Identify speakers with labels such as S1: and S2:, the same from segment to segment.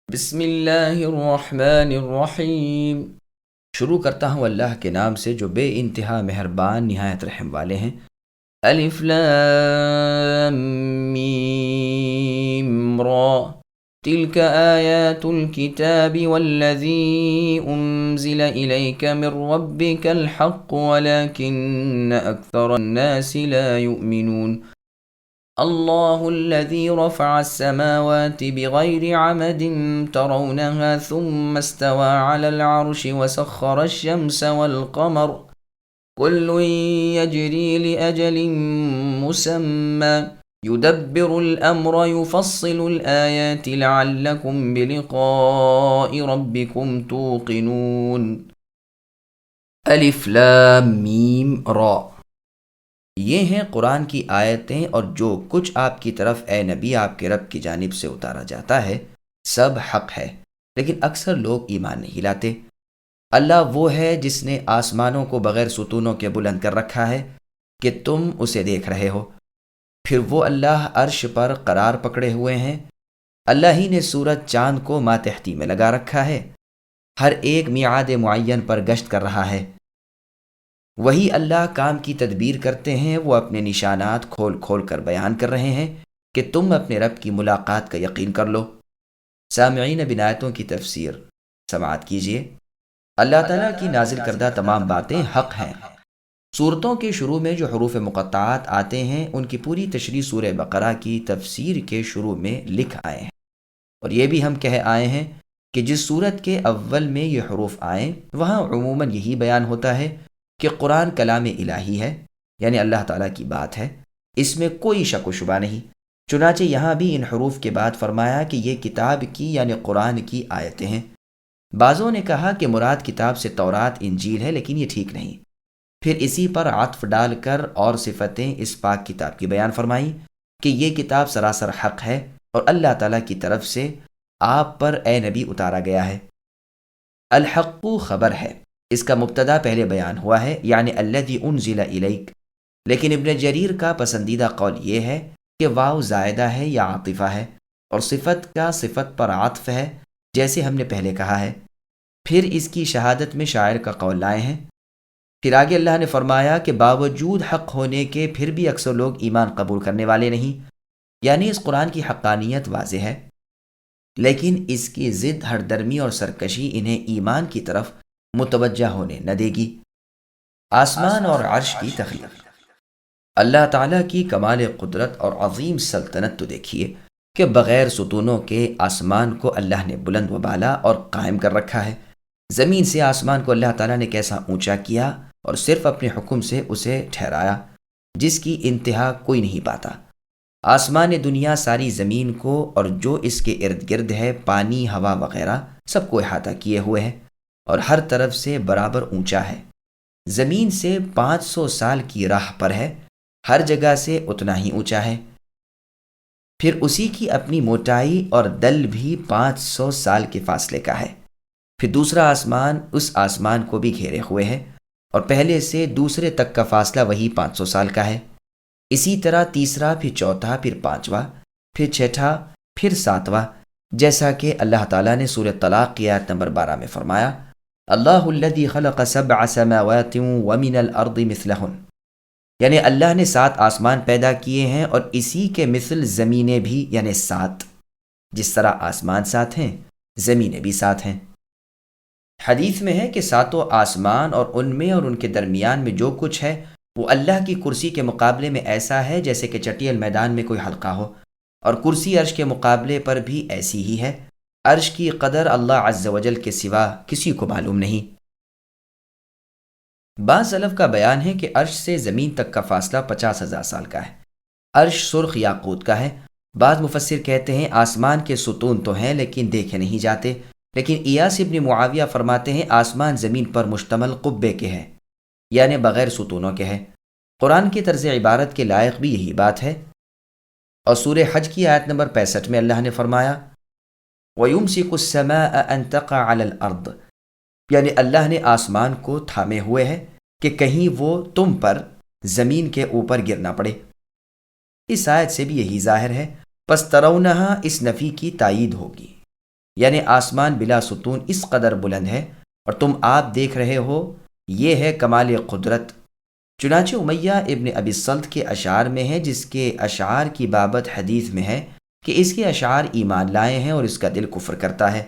S1: بسم اللہ الرحمن الرحیم۔ شروع کرتا ہوں اللہ کے نام سے جو بے انتہا مہربان نہایت رحم والے ہیں۔ الف لام میم را تلك آیات الكتاب والذی انزل الیک من ربک الحق ولكن اکثر الناس لا یؤمنون۔ اللہ الذي رفع السماوات بغير عمد ترونها ثم استوى على العرش وسخر الشمس والقمر كل يجري لأجل مسمى يدبر الأمر يفصل الآيات لعلكم بلقاء ربكم توقنون۔ الف لام میم را، یہ ہیں قرآن کی آیتیں، اور جو کچھ آپ کی طرف اے نبی آپ کے رب کی جانب سے اتارا جاتا ہے سب حق ہے، لیکن اکثر لوگ ایمان نہیں لاتے۔ اللہ وہ ہے جس نے آسمانوں کو بغیر ستونوں کے بلند کر رکھا ہے کہ تم اسے دیکھ رہے ہو، پھر وہ اللہ عرش پر قرار پکڑے ہوئے ہیں۔ اللہ ہی نے سورج چاند کو ماتحتی میں لگا رکھا ہے، ہر ایک میعاد معین پر گشت کر رہا ہے۔ وہی اللہ کام کی تدبیر کرتے ہیں، وہ اپنے نشانات کھول کھول کر بیان کر رہے ہیں کہ تم اپنے رب کی ملاقات کا یقین کر لو۔ سامعین، اب ان آیتوں کی تفسیر سماعت کیجیے۔ اللہ تعالیٰ کی نازل کردہ تمام باتیں حق ہیں۔ سورتوں کے شروع میں جو حروف مقطعات آتے ہیں ان کی پوری تشریح سورہ بقرہ کی تفسیر کے شروع میں لکھ آئے ہیں، اور یہ بھی ہم کہہ آئے ہیں کہ جس سورت کے اول میں یہ حروف آئیں وہاں عموماً یہی بیان ہوتا ہے کہ قرآن کلام الہی ہے، یعنی اللہ تعالیٰ کی بات ہے، اس میں کوئی شک و شبہ نہیں۔ چنانچہ یہاں بھی ان حروف کے بعد فرمایا کہ یہ کتاب کی یعنی قرآن کی آیتیں ہیں۔ بعضوں نے کہا کہ مراد کتاب سے تورات انجیل ہے، لیکن یہ ٹھیک نہیں۔ پھر اسی پر عطف ڈال کر اور صفتیں اس پاک کتاب کی بیان فرمائی کہ یہ کتاب سراسر حق ہے اور اللہ تعالیٰ کی طرف سے آپ پر اے نبی اتارا گیا ہے۔ الحق خبر ہے، اس کا مبتدا پہلے بیان ہوا ہے، یعنی الذی انزل الیک، لیکن ابن جریر کا پسندیدہ قول یہ ہے کہ واو زائدہ ہے یا عاطفہ ہے، اور صفت کا صفت پر عطف ہے جیسے ہم نے پہلے کہا ہے۔ پھر اس کی شہادت میں شاعر کا قول لائے ہیں۔ پھر آگے اللہ نے فرمایا کہ باوجود حق ہونے کے پھر بھی اکثر لوگ ایمان قبول کرنے والے نہیں، یعنی اس قرآن کی حقانیت واضح ہے، لیکن اس کی ضد ہر درمی اور سرکشی انہیں ایمان کی طرف متوجہ ہونے نہ دے گی۔ آسمان اور عرش کی تخلیق۔ اللہ تعالیٰ کی کمال قدرت اور عظیم سلطنت تو دیکھیے کہ بغیر ستونوں کے آسمان کو اللہ نے بلند و بالا اور قائم کر رکھا ہے۔ زمین سے آسمان کو اللہ تعالیٰ نے کیسا اونچا کیا اور صرف اپنے حکم سے اسے ٹھہرایا، جس کی انتہا کوئی نہیں پاتا۔ آسمان دنیا ساری زمین کو اور جو اس کے ارد گرد ہے، پانی، ہوا وغیرہ، سب کو احاطہ کیے ہوئے ہے اور ہر طرف سے برابر اونچا ہے۔ زمین سے 500 سال کی راہ پر ہے، ہر جگہ سے اتنا ہی اونچا ہے۔ پھر اسی کی اپنی موٹائی اور دل بھی 500 سال کے فاصلے کا ہے۔ پھر دوسرا آسمان اس آسمان کو بھی گھیرے ہوئے ہے، اور پہلے سے دوسرے تک کا فاصلہ وہی 500 سال کا ہے۔ اسی طرح تیسرا، پھر چوتھا، پھر پانچواں، پھر چھٹا، پھر ساتواں، جیسا کہ اللہ تعالیٰ نے سورہ طلاق کی آیت نمبر 12 میں فرمایا، اللہ الذی خلق 7 سماوات ومن الارض مثلہن، یعنی اللہ نے 7 آسمان پیدا کیے ہیں اور اسی کے مثل زمینیں بھی، یعنی 7۔ جس طرح آسمان 7 ہیں، زمینیں بھی 7 ہیں۔ حدیث میں ہے کہ 7 آسمان اور ان میں اور ان کے درمیان میں جو کچھ ہے وہ اللہ کی کرسی کے مقابلے میں ایسا ہے جیسے کہ چٹیل میدان میں کوئی حلقہ ہو، اور کرسی عرش کے مقابلے پر بھی ایسی ہی ہے۔ عرش کی قدر اللہ عز و جل کے سوا کسی کو معلوم نہیں۔ بعض سلف کا بیان ہے کہ عرش سے زمین تک کا فاصلہ 50,000 سال کا ہے۔ عرش سرخ یاقوت کا ہے۔ بعض مفسر کہتے ہیں آسمان کے ستون تو ہیں لیکن دیکھے نہیں جاتے، لیکن ایاس ابن معاویہ فرماتے ہیں آسمان زمین پر مشتمل قبے کے ہے، یعنی بغیر ستونوں کے ہے۔ قرآن کی طرز عبارت کے لائق بھی یہی بات ہے، اور سورہ حج کی آیت نمبر 65 میں اللہ نے فرمایا وَيُمْسِكُ السَّمَاءَ أَن تَقَعَ عَلَى الْأَرْضِ، یعنی اللہ نے آسمان کو تھامے ہوئے ہے کہ کہیں وہ تم پر زمین کے اوپر گرنا پڑے۔ اس آیت سے بھی یہی ظاہر ہے، پس ترونہا اس نفی کی تائید ہوگی، یعنی آسمان بلا ستون اس قدر بلند ہے اور تم آپ دیکھ رہے ہو، یہ ہے کمال قدرت۔ چنانچہ امیہ ابن ابی الصلت کے اشعار میں ہے، جس کے اشعار کی بابت حدیث میں ہے کہ اس کے اشعار ایمان لائے ہیں اور اس کا دل کفر کرتا ہے۔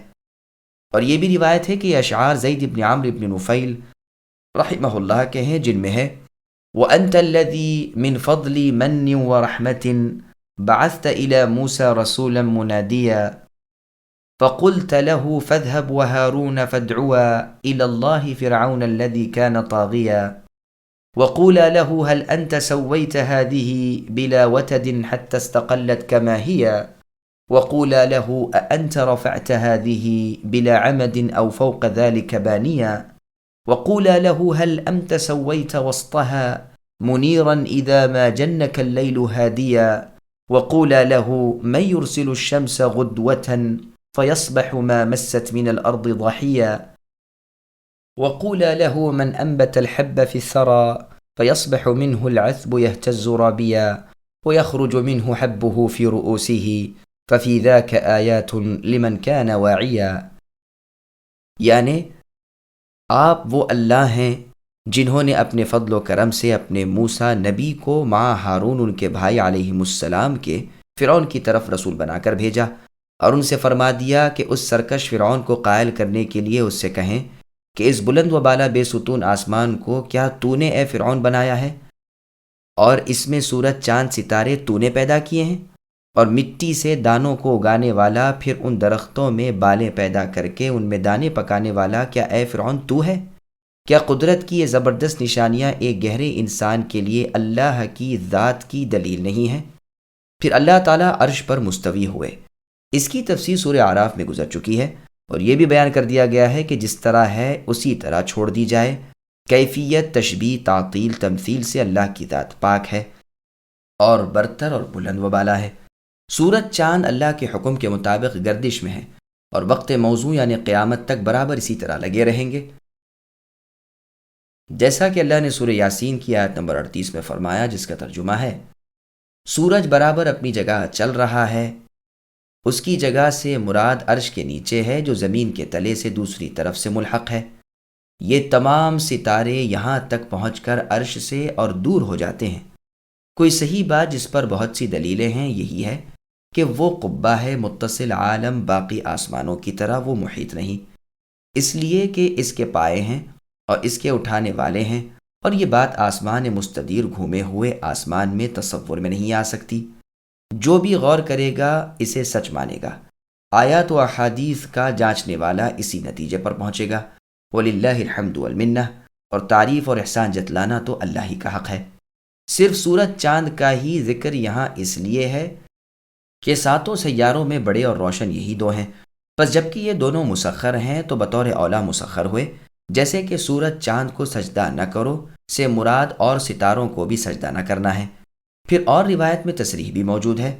S1: اور یہ بھی روایت ہے کہ یہ اشعار زید ابن عمرو ابن نفیل رحمہ اللہ کے ہیں، جن میں ہے وَأَنْتَ الَّذِي مِنْ فَضْلِ مَنٍّ وَرَحْمَةٍ بَعَثْتَ إِلَى مُوسَى رَسُولًا مُنَادِيًا فَقُلْتَ لَهُ فَاذْهَبْ وَهَارُونَ فَادْعُوًا إِلَى اللَّهِ فِرْعَوْنَ الَّذِي كَانَ طَاغِيًا وَقُولَا لَهُ هَلْ أَنْتَ سَوَّيْتَ هَذِهِ بِلَا وَتَدٍ حَتَّى اسْتَقَلَّتْ كَمَا هِيَ وَقُولَا لَهُ أَأَنْتَ رَفَعْتَ هَذِهِ بِلَا عَمَدٍ أَوْ فَوْقَ ذَلِكَ بَانِيًا وَقُولَا لَهُ هَلْ أَنْتَ سَوَّيْتَ وَسْطَهَا مُنِيرًا إِذَا مَا جَنَّكَ اللَّيْلُ هَادِيًا وَقُولَا لَهُ مَنْ يُرْسِلُ الشَّمْسَ غُدْوَةً فيصبح ما مست من الأرض ضحيا وقولا له من أنبت الحب في الثرى فيصبح منه العثب يهتز رابيا ويخرج منه حبه في رؤوسه ففي ذاك آيات لمن كان واعيا۔ یعنی آپ وہ اللہ ہیں جنہوں نے اپنے فضل و کرم سے اپنے موسیٰ نبی کو مع ہارون ان کے بھائی علیہم السلام کے فرعون کی طرف رسول بنا کر بھیجا، اور ان سے فرما دیا کہ اس سرکش فرعون کو قائل کرنے کے لیے اس سے کہیں کہ اس بلند و بالا بے ستون آسمان کو کیا تو نے اے فرعون بنایا ہے، اور اس میں سورج چاند ستارے تو نے پیدا کیے ہیں، اور مٹی سے دانوں کو اگانے والا، پھر ان درختوں میں بالیں پیدا کر کے ان میں دانے پکانے والا کیا اے فرعون تو ہے؟ کیا قدرت کی یہ زبردست نشانیاں ایک گہرے انسان کے لیے اللہ کی ذات کی دلیل نہیں ہیں؟ پھر اللہ تعالیٰ عرش پر مستوی ہوئے۔ اس کی تفسیر سورہ اعراف میں گزر چکی ہے، اور یہ بھی بیان کر دیا گیا ہے کہ جس طرح ہے اسی طرح چھوڑ دی جائے۔ کیفیت، تشبیہ، تعطیل، تمثیل سے اللہ کی ذات پاک ہے اور برتر اور بلند و بالا ہے۔ سورج چاند اللہ کے حکم کے مطابق گردش میں ہے اور وقت موضوع یعنی قیامت تک برابر اسی طرح لگے رہیں گے، جیسا کہ اللہ نے سورہ یاسین کی آیت نمبر 38 میں فرمایا، جس کا ترجمہ ہے سورج برابر اپنی جگہ چل رہا ہے، اس کی جگہ سے مراد عرش کے نیچے ہے جو زمین کے تلے سے دوسری طرف سے ملحق ہے۔ یہ تمام ستارے یہاں تک پہنچ کر عرش سے اور دور ہو جاتے ہیں۔ کوئی صحیح بات جس پر بہت سی دلیلیں ہیں یہی ہے کہ وہ قبہ ہے متصل عالم، باقی آسمانوں کی طرح وہ محیط نہیں، اس لیے کہ اس کے پائے ہیں اور اس کے اٹھانے والے ہیں، اور یہ بات آسمان مستدیر گھومے ہوئے آسمان میں تصور میں نہیں آ سکتی۔ جو بھی غور کرے گا اسے سچ مانے گا، آیات و احادیث کا جانچنے والا اسی نتیجے پر پہنچے گا۔ وَلِلَّهِ الْحَمْدُ وَالْمِنَّةُ، اور تعریف اور احسان جتلانا تو اللہ ہی کا حق ہے۔ صرف سورج چاند کا ہی ذکر یہاں اس لیے ہے کہ ساتوں سیاروں میں بڑے اور روشن یہی دو ہیں، بس جبکہ یہ دونوں مسخر ہیں تو بطور اولا مسخر ہوئے، جیسے کہ سورج چاند کو سجدہ نہ کرو سے مراد اور ستاروں کو بھی سجدہ نہ کرنا ہے۔ پھر اور روایت میں تصریح بھی موجود ہے۔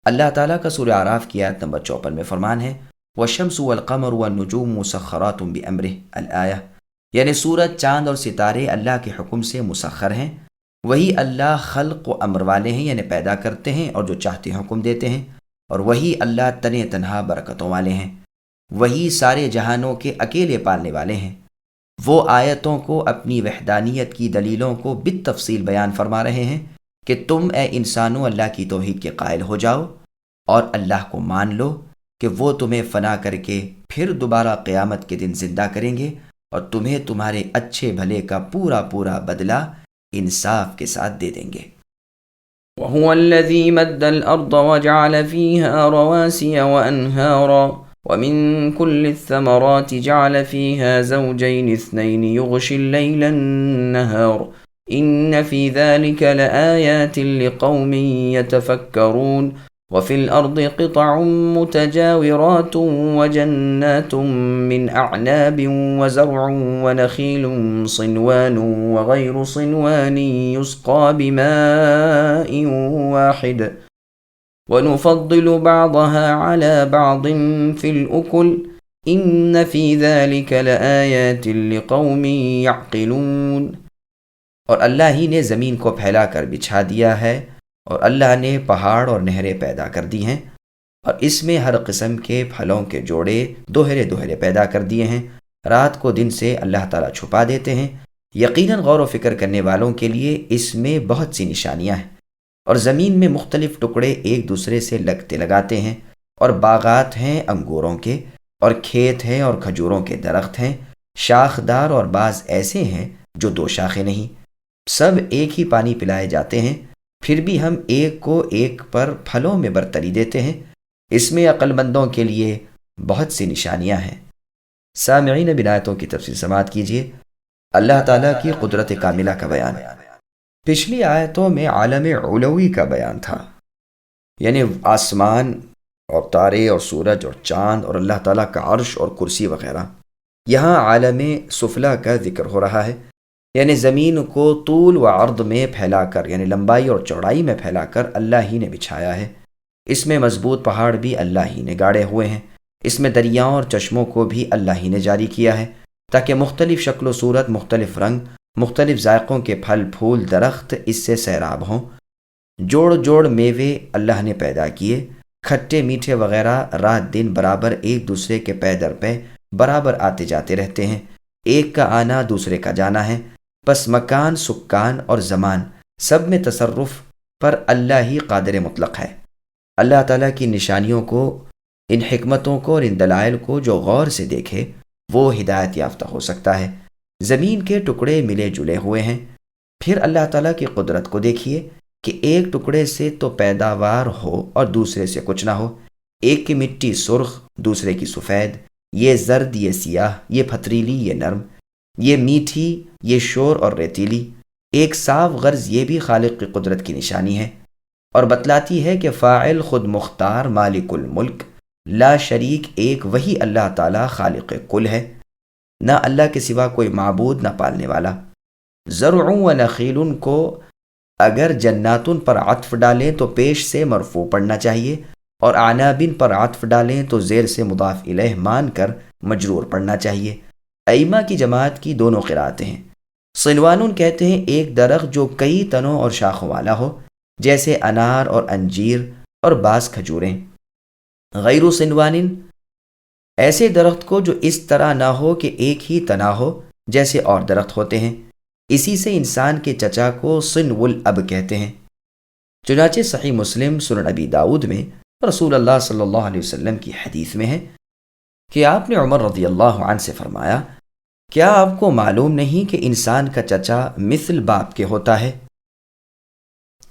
S1: اللہ تعالیٰ کا سورہ اعراف کی آیت نمبر 54 میں فرمان ہے وَالشَّمْسُ وَالْقَمَرُ وَالنُّجُومُ مُسَخَّرَاتٌ بِأَمْرِهِ الآیہ، یعنی سورج، چاند اور ستارے اللہ کے حکم سے مسخر ہیں، وہی اللہ خلق و امر والے ہیں، یعنی پیدا کرتے ہیں اور جو چاہتے ہیں حکم دیتے ہیں، اور وہی اللہ تن تنہا برکتوں والے ہیں، وہی سارے جہانوں کے اکیلے پالنے والے ہیں۔ وہ آیتوں کو، اپنی وحدانیت کی دلیلوں کو بالتفصیل بیان فرما رہے ہیں کہ تم اے انسانوں اللہ کی توحید کے قائل ہو جاؤ اور اللہ کو مان لو کہ وہ تمہیں فنا کر کے پھر دوبارہ قیامت کے دن زندہ کریں گے اور تمہیں تمہارے اچھے بھلے کا پورا پورا بدلہ انصاف کے ساتھ دے دیں گے۔
S2: وَهُوَ الَّذِي مَدَّ الْأَرْضَ وَجَعَلَ فِيهَا رَوَاسِيَ وَأَنْهَارًا وَمِن كُلِّ الثَّمَرَاتِ جَعَلَ فِيهَا زَوْجَيْنِ اثْنَيْنِ يُغْشِي اللَّيْلَ النَّهَارَ إِنَّ فِي ذَلِكَ لَآيَاتٍ لِقَوْمٍ يَتَفَكَّرُونَ وَفِي الْأَرْضِ قِطَعٌ مُتَجَاوِرَاتٌ وَجَنَّاتٌ مِّنْ أَعْنَابٍ وَزَرْعٌ وَنَخِيلٌ صِنْوَانٌ وَغَيْرُ صِنْوَانٍ يُسْقَىٰ بِمَاءٍ وَاحِدٍ وَنُفَضِّلُ بَعْضَهَا عَلَىٰ بَعْضٍ فِي الْأُكُلِ إِنَّ فِي ذَلِكَ لَآيَاتٍ لِقَوْمٍ يَعْقِلُونَ۔
S1: اور اللہ ہی نے زمین کو پھیلا کر بچھا دیا ہے، اور اللہ نے پہاڑ اور نہریں پیدا کر دی ہیں،
S2: اور اس میں ہر قسم کے پھلوں کے جوڑے دوہرے دوہرے پیدا کر دیے ہیں، رات کو دن سے اللہ تعالیٰ چھپا دیتے ہیں۔ یقیناً غور و فکر کرنے والوں کے لیے اس میں بہت سی نشانیاں ہیں۔ اور زمین میں مختلف ٹکڑے ایک دوسرے سے لگتے لگاتے ہیں، اور باغات ہیں انگوروں کے، اور کھیت ہیں اور کھجوروں کے درخت ہیں، شاخدار، اور بعض ایسے ہیں جو دو شاخیں نہیں، سب ایک ہی پانی پلائے جاتے ہیں، پھر بھی ہم ایک کو ایک پر پھلوں میں برتری دیتے ہیں۔ اس میں عقل مندوں کے لیے بہت سی نشانیاں ہیں۔ سامعین، اب آیتوں کی تفصیل سماعت کیجیے۔ اللہ تعالیٰ کی قدرت کاملہ کا بیان۔ پچھلی آیتوں میں عالم علوی کا بیان تھا، یعنی آسمان اور تارے اور سورج اور چاند اور اللہ تعالیٰ کا عرش اور کرسی وغیرہ۔ یہاں عالم سفلا کا ذکر ہو رہا ہے، یعنی زمین کو طول و عرض میں پھیلا کر، یعنی لمبائی اور چوڑائی میں پھیلا کر اللہ ہی نے بچھایا ہے۔ اس میں مضبوط پہاڑ بھی اللہ ہی نے گاڑے ہوئے ہیں، اس میں دریاؤں اور چشموں کو بھی اللہ ہی نے جاری کیا ہے، تاکہ مختلف شکل و صورت، مختلف رنگ، مختلف ذائقوں کے پھل پھول درخت اس سے سیراب ہوں۔ جوڑ جوڑ میوے اللہ نے پیدا کیے، کھٹے میٹھے وغیرہ رات دن برابر ایک دوسرے کے پے در پے برابر آتے جاتے رہتے ہیں، ایک کا آنا دوسرے کا جانا ہے۔ پس مکان، سکان اور زمان سب میں تصرف پر اللہ ہی قادر مطلق ہے۔ اللہ تعالیٰ کی نشانیوں کو، ان حکمتوں کو اور ان دلائل کو جو غور سے دیکھے وہ ہدایت یافتہ ہو سکتا ہے۔ زمین کے ٹکڑے ملے جلے ہوئے ہیں، پھر اللہ تعالیٰ کی قدرت کو دیکھیے کہ ایک ٹکڑے سے تو پیداوار ہو اور دوسرے سے کچھ نہ ہو۔ ایک کی مٹی سرخ، دوسرے کی سفید، یہ زرد، یہ سیاہ، یہ پھتریلی، یہ نرم، یہ میٹھی، یہ شور اور ریتیلی۔ ایک صاف غرض یہ بھی خالق کی قدرت کی نشانی ہے، اور بتلاتی ہے کہ فاعل خود مختار مالک الملک لا شریک ایک وہی اللہ تعالیٰ خالق کل ہے، نہ اللہ کے سوا کوئی معبود، نہ پالنے والا۔ زرع و نخیل کو اگر جناتن پر عطف ڈالیں تو پیش سے مرفوع پڑھنا چاہیے، اور اعنابن پر عطف ڈالیں تو زیر سے مضاف الیہ مان کر مجرور پڑھنا چاہیے۔ ائمہ کی جماعت کی دونوں قراتیں ہیں۔ صنوان کہتے ہیں ایک درخت جو کئی تنوں اور شاخوں والا ہو، جیسے انار اور انجیر اور بعض کھجوریں۔ غیر صنوان ایسے درخت کو جو اس طرح نہ ہو کہ ایک ہی تنا ہو، جیسے اور درخت ہوتے ہیں۔ اسی سے انسان کے چچا کو صنو الاب کہتے ہیں۔ چنانچہ صحیح مسلم، سنن ابی داؤد میں رسول اللہ صلی اللہ علیہ وسلم کی حدیث میں ہے کہ آپ نے عمر رضی اللہ عنہ سے فرمایا، کیا آپ کو معلوم نہیں کہ انسان کا چچا مثل باپ کے ہوتا ہے؟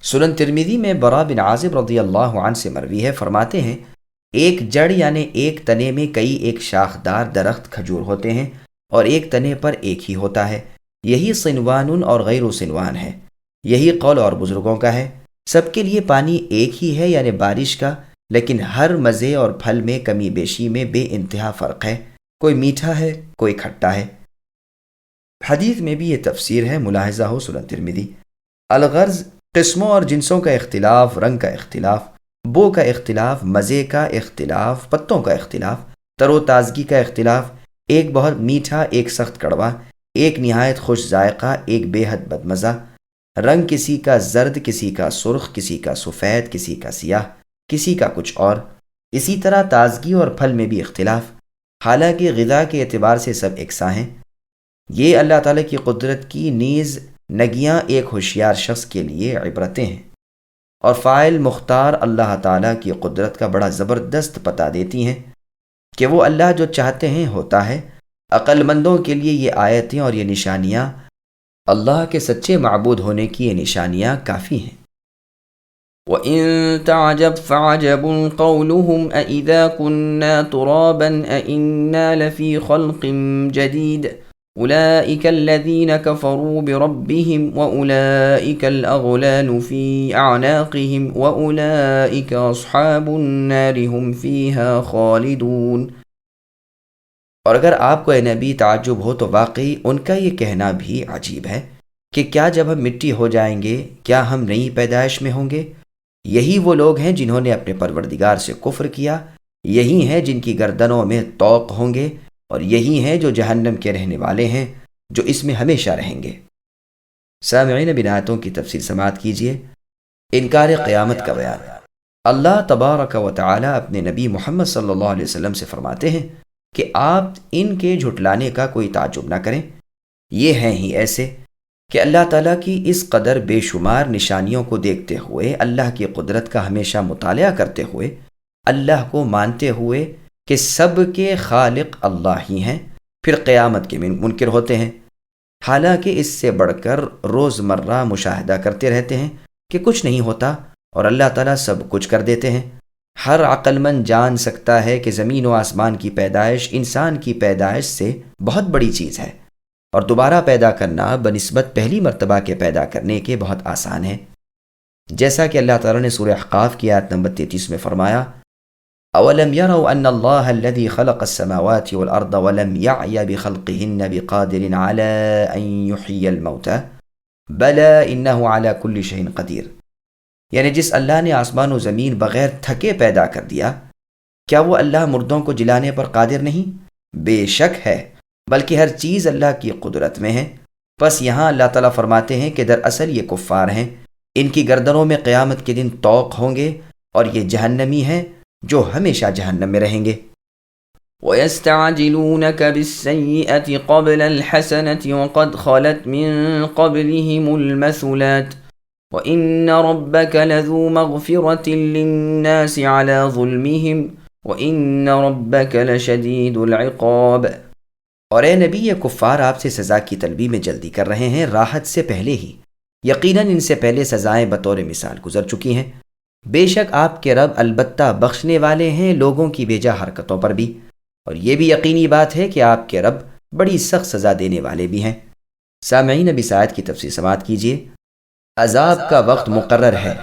S2: سنن ترمذی میں برا بن عازب رضی اللہ عنہ سے مروی ہے، فرماتے ہیں ایک جڑ یعنی ایک تنے میں کئی ایک شاخدار درخت کھجور ہوتے ہیں، اور ایک تنے پر ایک ہی ہوتا ہے، یہی صنوان اور غیر صنوان ہے۔ یہی قول اور بزرگوں کا ہے۔ سب کے لیے پانی ایک ہی ہے، یعنی بارش کا، لیکن ہر مزے اور پھل میں کمی بیشی میں بے انتہا فرق ہے، کوئی میٹھا ہے، کوئی کھٹا ہے۔ حدیث میں بھی یہ تفسیر ہے، ملاحظہ ہو سنن ترمذی۔ الغرض قسموں اور جنسوں کا اختلاف، رنگ کا اختلاف، بو کا اختلاف، مزے کا اختلاف، پتوں کا اختلاف، تر و تازگی کا اختلاف، ایک بہت میٹھا، ایک سخت کڑوا، ایک نہایت خوش ذائقہ، ایک بے حد بدمزہ، رنگ کسی کا زرد، کسی کا سرخ، کسی کا سفید، کسی کا سیاہ، کسی کا کچھ اور۔ اسی طرح تازگی اور پھل میں بھی اختلاف، حالانکہ غذا کے اعتبار سے سب یکساں ہیں۔ یہ اللہ تعالیٰ کی قدرت کی نیز نگیاں ایک ہوشیار شخص کے لیے عبرتیں ہیں، اور فاعل مختار اللہ تعالیٰ کی قدرت کا بڑا زبردست پتہ دیتی ہیں کہ وہ اللہ جو چاہتے ہیں ہوتا ہے۔ عقل مندوں کے لیے یہ آیتیں اور یہ نشانیاں، اللہ کے سچے معبود ہونے کی یہ نشانیاں کافی ہیں۔
S1: وَإِن تَعْجَبْ فَعَجَبٌ قَوْلُهُمْ أَإِذَا كُنَّا تُرَابًا أَإِنَّا لَفِي خَلْقٍ جَدِيدٍ أُولَئِكَ الَّذِينَ كَفَرُوا بِرَبِّهِمْ وَأُولَئِكَ الْأَغْلَالُ فِي أَعْنَاقِهِمْ وَأُولَئِكَ أَصْحَابُ النَّارِ هُمْ فِيهَا خَالِدُونَ۔ اور اگر آپ کو اے نبی تعجب ہو تو واقعی ان کا یہ کہنا بھی عجیب ہے کہ کیا جب ہم مٹی ہو جائیں گے کیا ہم نئی پیدائش میں ہوں گے؟ یہی وہ لوگ ہیں جنہوں نے اپنے پروردگار سے کفر کیا، یہی ہیں جن کی گردنوں میں طوق ہوں گے، اور یہی ہیں جو جہنم کے رہنے والے ہیں، جو اس میں ہمیشہ رہیں گے۔ سامعین، اب آیتوں کی تفصیل سماعت کیجیے۔ انکار قیامت کا بیان۔
S2: اللہ تبارک و تعالی اپنے نبی محمد صلی اللہ علیہ وسلم سے فرماتے ہیں کہ آپ ان کے جھٹلانے کا کوئی تعجب نہ کریں، یہ ہیں ہی ایسے کہ اللہ تعالیٰ کی اس قدر بے شمار نشانیوں کو دیکھتے ہوئے، اللہ کی قدرت کا ہمیشہ مطالعہ کرتے ہوئے، اللہ کو مانتے ہوئے کہ سب کے خالق اللہ ہی ہیں، پھر قیامت کے منکر ہوتے ہیں، حالانکہ اس سے بڑھ کر روزمرہ مشاہدہ کرتے رہتے ہیں کہ کچھ نہیں ہوتا اور اللہ تعالیٰ سب کچھ کر دیتے ہیں۔ ہر عقل مند جان سکتا ہے کہ زمین و آسمان کی پیدائش انسان کی پیدائش سے بہت بڑی چیز ہے، اور دوبارہ پیدا کرنا بنسبت پہلی مرتبہ کے پیدا کرنے کے بہت آسان ہے، جیسا کہ اللہ تعالیٰ نے سورہ احقاف کی آیت نمبر 33 میں فرمایا، اولم يروا ان اللہ الذي خلق السماوات والارض ولم يعي بخلقهن بقادر على ان يحيي الموتى بلى انه على كل شيء قدیر، یعنی جس اللہ نے آسمان و زمین بغیر تھکے پیدا کر دیا، کیا وہ اللہ مردوں کو جلانے پر قادر نہیں؟ بے شک ہے، بلکہ ہر چیز اللہ کی قدرت میں ہے۔ پس یہاں اللہ تعالیٰ فرماتے ہیں کہ دراصل یہ کفار ہیں، ان کی گردنوں میں قیامت کے دن طوق ہوں گے، اور یہ جہنمی ہیں جو ہمیشہ جہنم میں رہیں گے۔
S1: وَيَسْتَعْجِلُونَكَ بِالسَّيِّئَةِ قَبْلَ الْحَسَنَةِ وَقَدْ خَلَتْ مِن قَبْلِهِمُ الْمَثُلَاتُ وَإِنَّ رَبَّكَ لَذُو مَغْفِرَةٍ لِلنَّاسِ عَلَى ظُلْمِهِمْ وَإِنَّ رَبَّكَ لَشَدِيدُ الْعِقَابِ۔
S2: اور اے نبی، یہ کفار آپ سے سزا کی طلبی میں جلدی کر رہے ہیں راحت سے پہلے ہی، یقیناً ان سے پہلے سزائیں بطور مثال گزر چکی ہیں۔ بے شک آپ کے رب البتہ بخشنے والے ہیں لوگوں کی بیجا حرکتوں پر بھی، اور یہ بھی یقینی بات ہے کہ آپ کے رب بڑی سخت سزا دینے والے بھی ہیں۔ سامعین، اب اس آیت کی تفسیر سماعت کیجیے۔ عذاب کا وقت مقرر ہے۔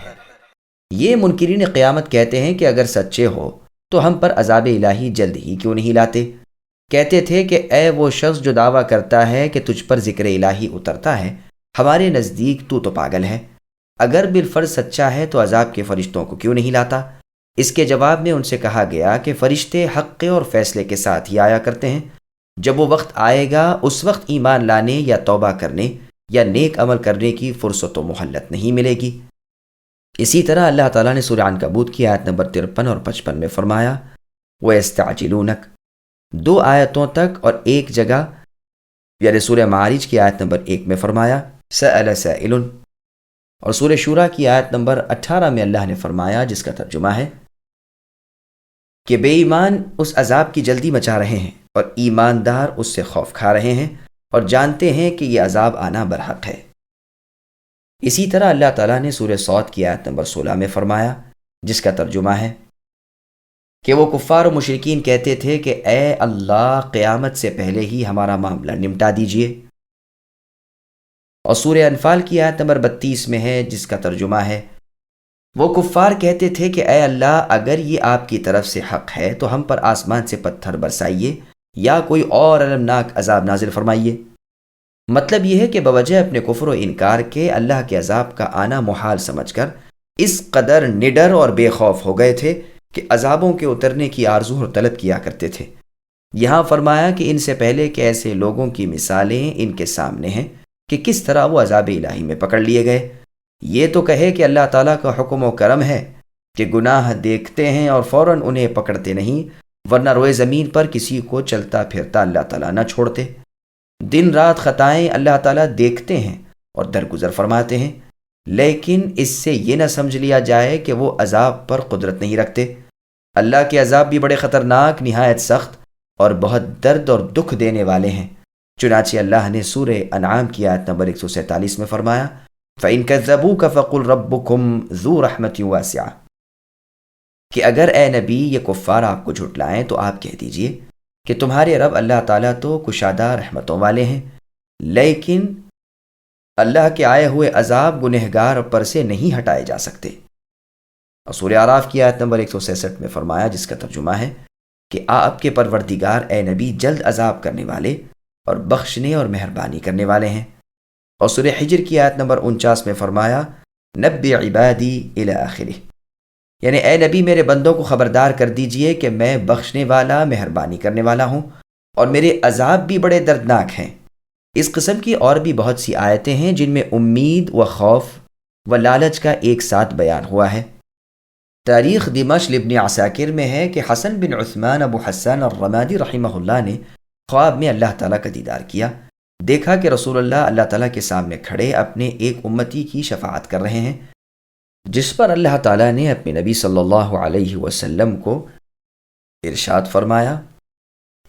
S2: یہ منکرین قیامت کہتے ہیں کہ اگر سچے ہو تو ہم پر عذاب الہی جلد ہی کیوں نہیں لاتے؟ کہتے تھے کہ اے وہ شخص جو دعویٰ کرتا ہے کہ تجھ پر ذکر الہی اترتا ہے، ہمارے نزدیک تو پاگل ہے، اگر بالفرض سچا ہے تو عذاب کے فرشتوں کو کیوں نہیں لاتا؟ اس کے جواب میں ان سے کہا گیا کہ فرشتے حق اور فیصلے کے ساتھ ہی آیا کرتے ہیں، جب وہ وقت آئے گا اس وقت ایمان لانے یا توبہ کرنے یا نیک عمل کرنے کی فرصت و مہلت نہیں ملے گی۔ اسی طرح اللہ تعالیٰ نے سورہ عنکبوت کی آیت نمبر 53 اور 55 میں فرمایا، وَيَسْتَعْجِلُونَكَ، 2 آیتوں تک، اور ایک جگہ یعنی سورہ معارج کی آیت نمبر 1 میں فرمایا سأل سائل، اور سورہ شورا کی آیت نمبر 18 میں اللہ نے فرمایا، جس کا ترجمہ ہے کہ بے ایمان اس عذاب کی جلدی مچا رہے ہیں اور ایماندار اس سے خوف کھا رہے ہیں اور جانتے ہیں کہ یہ عذاب آنا برحق ہے۔ اسی طرح اللہ تعالیٰ نے سورہ صاد کی آیت نمبر 16 میں فرمایا، جس کا ترجمہ ہے کہ وہ کفار و مشرکین کہتے تھے کہ اے اللہ، قیامت سے پہلے ہی ہمارا معاملہ نمٹا دیجئے۔ اور سورہ انفال کی آیت نمبر 32 میں ہے، جس کا ترجمہ ہے، وہ کفار کہتے تھے کہ اے اللہ، اگر یہ آپ کی طرف سے حق ہے تو ہم پر آسمان سے پتھر برسائیے یا کوئی اور المناک عذاب نازل فرمائیے۔ مطلب یہ ہے کہ بوجہ اپنے کفر و انکار کے اللہ کے عذاب کا آنا محال سمجھ کر اس قدر نڈر اور بے خوف ہو گئے تھے کہ عذابوں کے اترنے کی آرزو اور طلب کیا کرتے تھے۔ یہاں فرمایا کہ ان سے پہلے کے ایسے لوگوں کی مثالیں ان کے سامنے ہیں کہ کس طرح وہ عذاب الہی میں پکڑ لیے گئے۔ یہ تو کہے کہ اللہ تعالیٰ کا حکم و کرم ہے کہ گناہ دیکھتے ہیں اور فوراً انہیں پکڑتے نہیں، ورنہ روئے زمین پر کسی کو چلتا پھرتا اللہ تعالیٰ نہ چھوڑتے۔ دن رات خطائیں اللہ تعالیٰ دیکھتے ہیں اور درگزر فرماتے ہیں، لیکن اس سے یہ نہ سمجھ لیا جائے کہ وہ عذاب پر قدرت نہیں رکھتے۔ اللہ کے عذاب بھی بڑے خطرناک، نہایت سخت اور بہت درد اور دکھ دینے والے ہیں۔ چنانچہ اللہ نے سورہ انعام کی آیت نمبر 147 میں فرمایا، فَإِن كَذَّبُوكَ فَقُلْ رَبُّكُمْ ذُو رَحْمَةٍ وَاسِعَةٍ، کہ اگر اے نبی یہ کفار آپ کو جھٹلائیں تو آپ کہہ دیجئے کہ تمہارے رب اللہ تعالیٰ تو کشادہ رحمتوں والے ہیں، لیکن اللہ کے آئے ہوئے عذاب گنہگار پر سے نہیں ہٹائے جا سکتے۔ اور سورہ اعراف کی آیت نمبر 166 میں فرمایا، جس کا ترجمہ ہے کہ آپ کے پروردگار اے نبی جلد عذاب کرنے والے اور بخشنے اور مہربانی کرنے والے ہیں۔ اور سورہ حجر کی آیت نمبر 49 میں فرمایا، نبّ عبادی الی آخرہ، یعنی اے نبی میرے بندوں کو خبردار کر دیجئے کہ میں بخشنے والا، مہربانی کرنے والا ہوں، اور میرے عذاب بھی بڑے دردناک ہیں۔ اس قسم کی اور بھی بہت سی آیتیں ہیں جن میں امید و خوف و لالچ کا ایک ساتھ بیان ہوا ہے۔ تاریخ دمشق ابن عساکر میں ہے کہ حسن بن عثمان ابو حسان الرمادی رحمہ اللہ نے خواب میں اللہ تعالیٰ کا دیدار کیا، دیکھا کہ رسول اللہ اللہ تعالیٰ کے سامنے کھڑے اپنے ایک امتی کی شفاعت کر رہے ہیں، جس پر اللہ تعالیٰ نے اپنے نبی صلی اللہ علیہ وسلم کو ارشاد فرمایا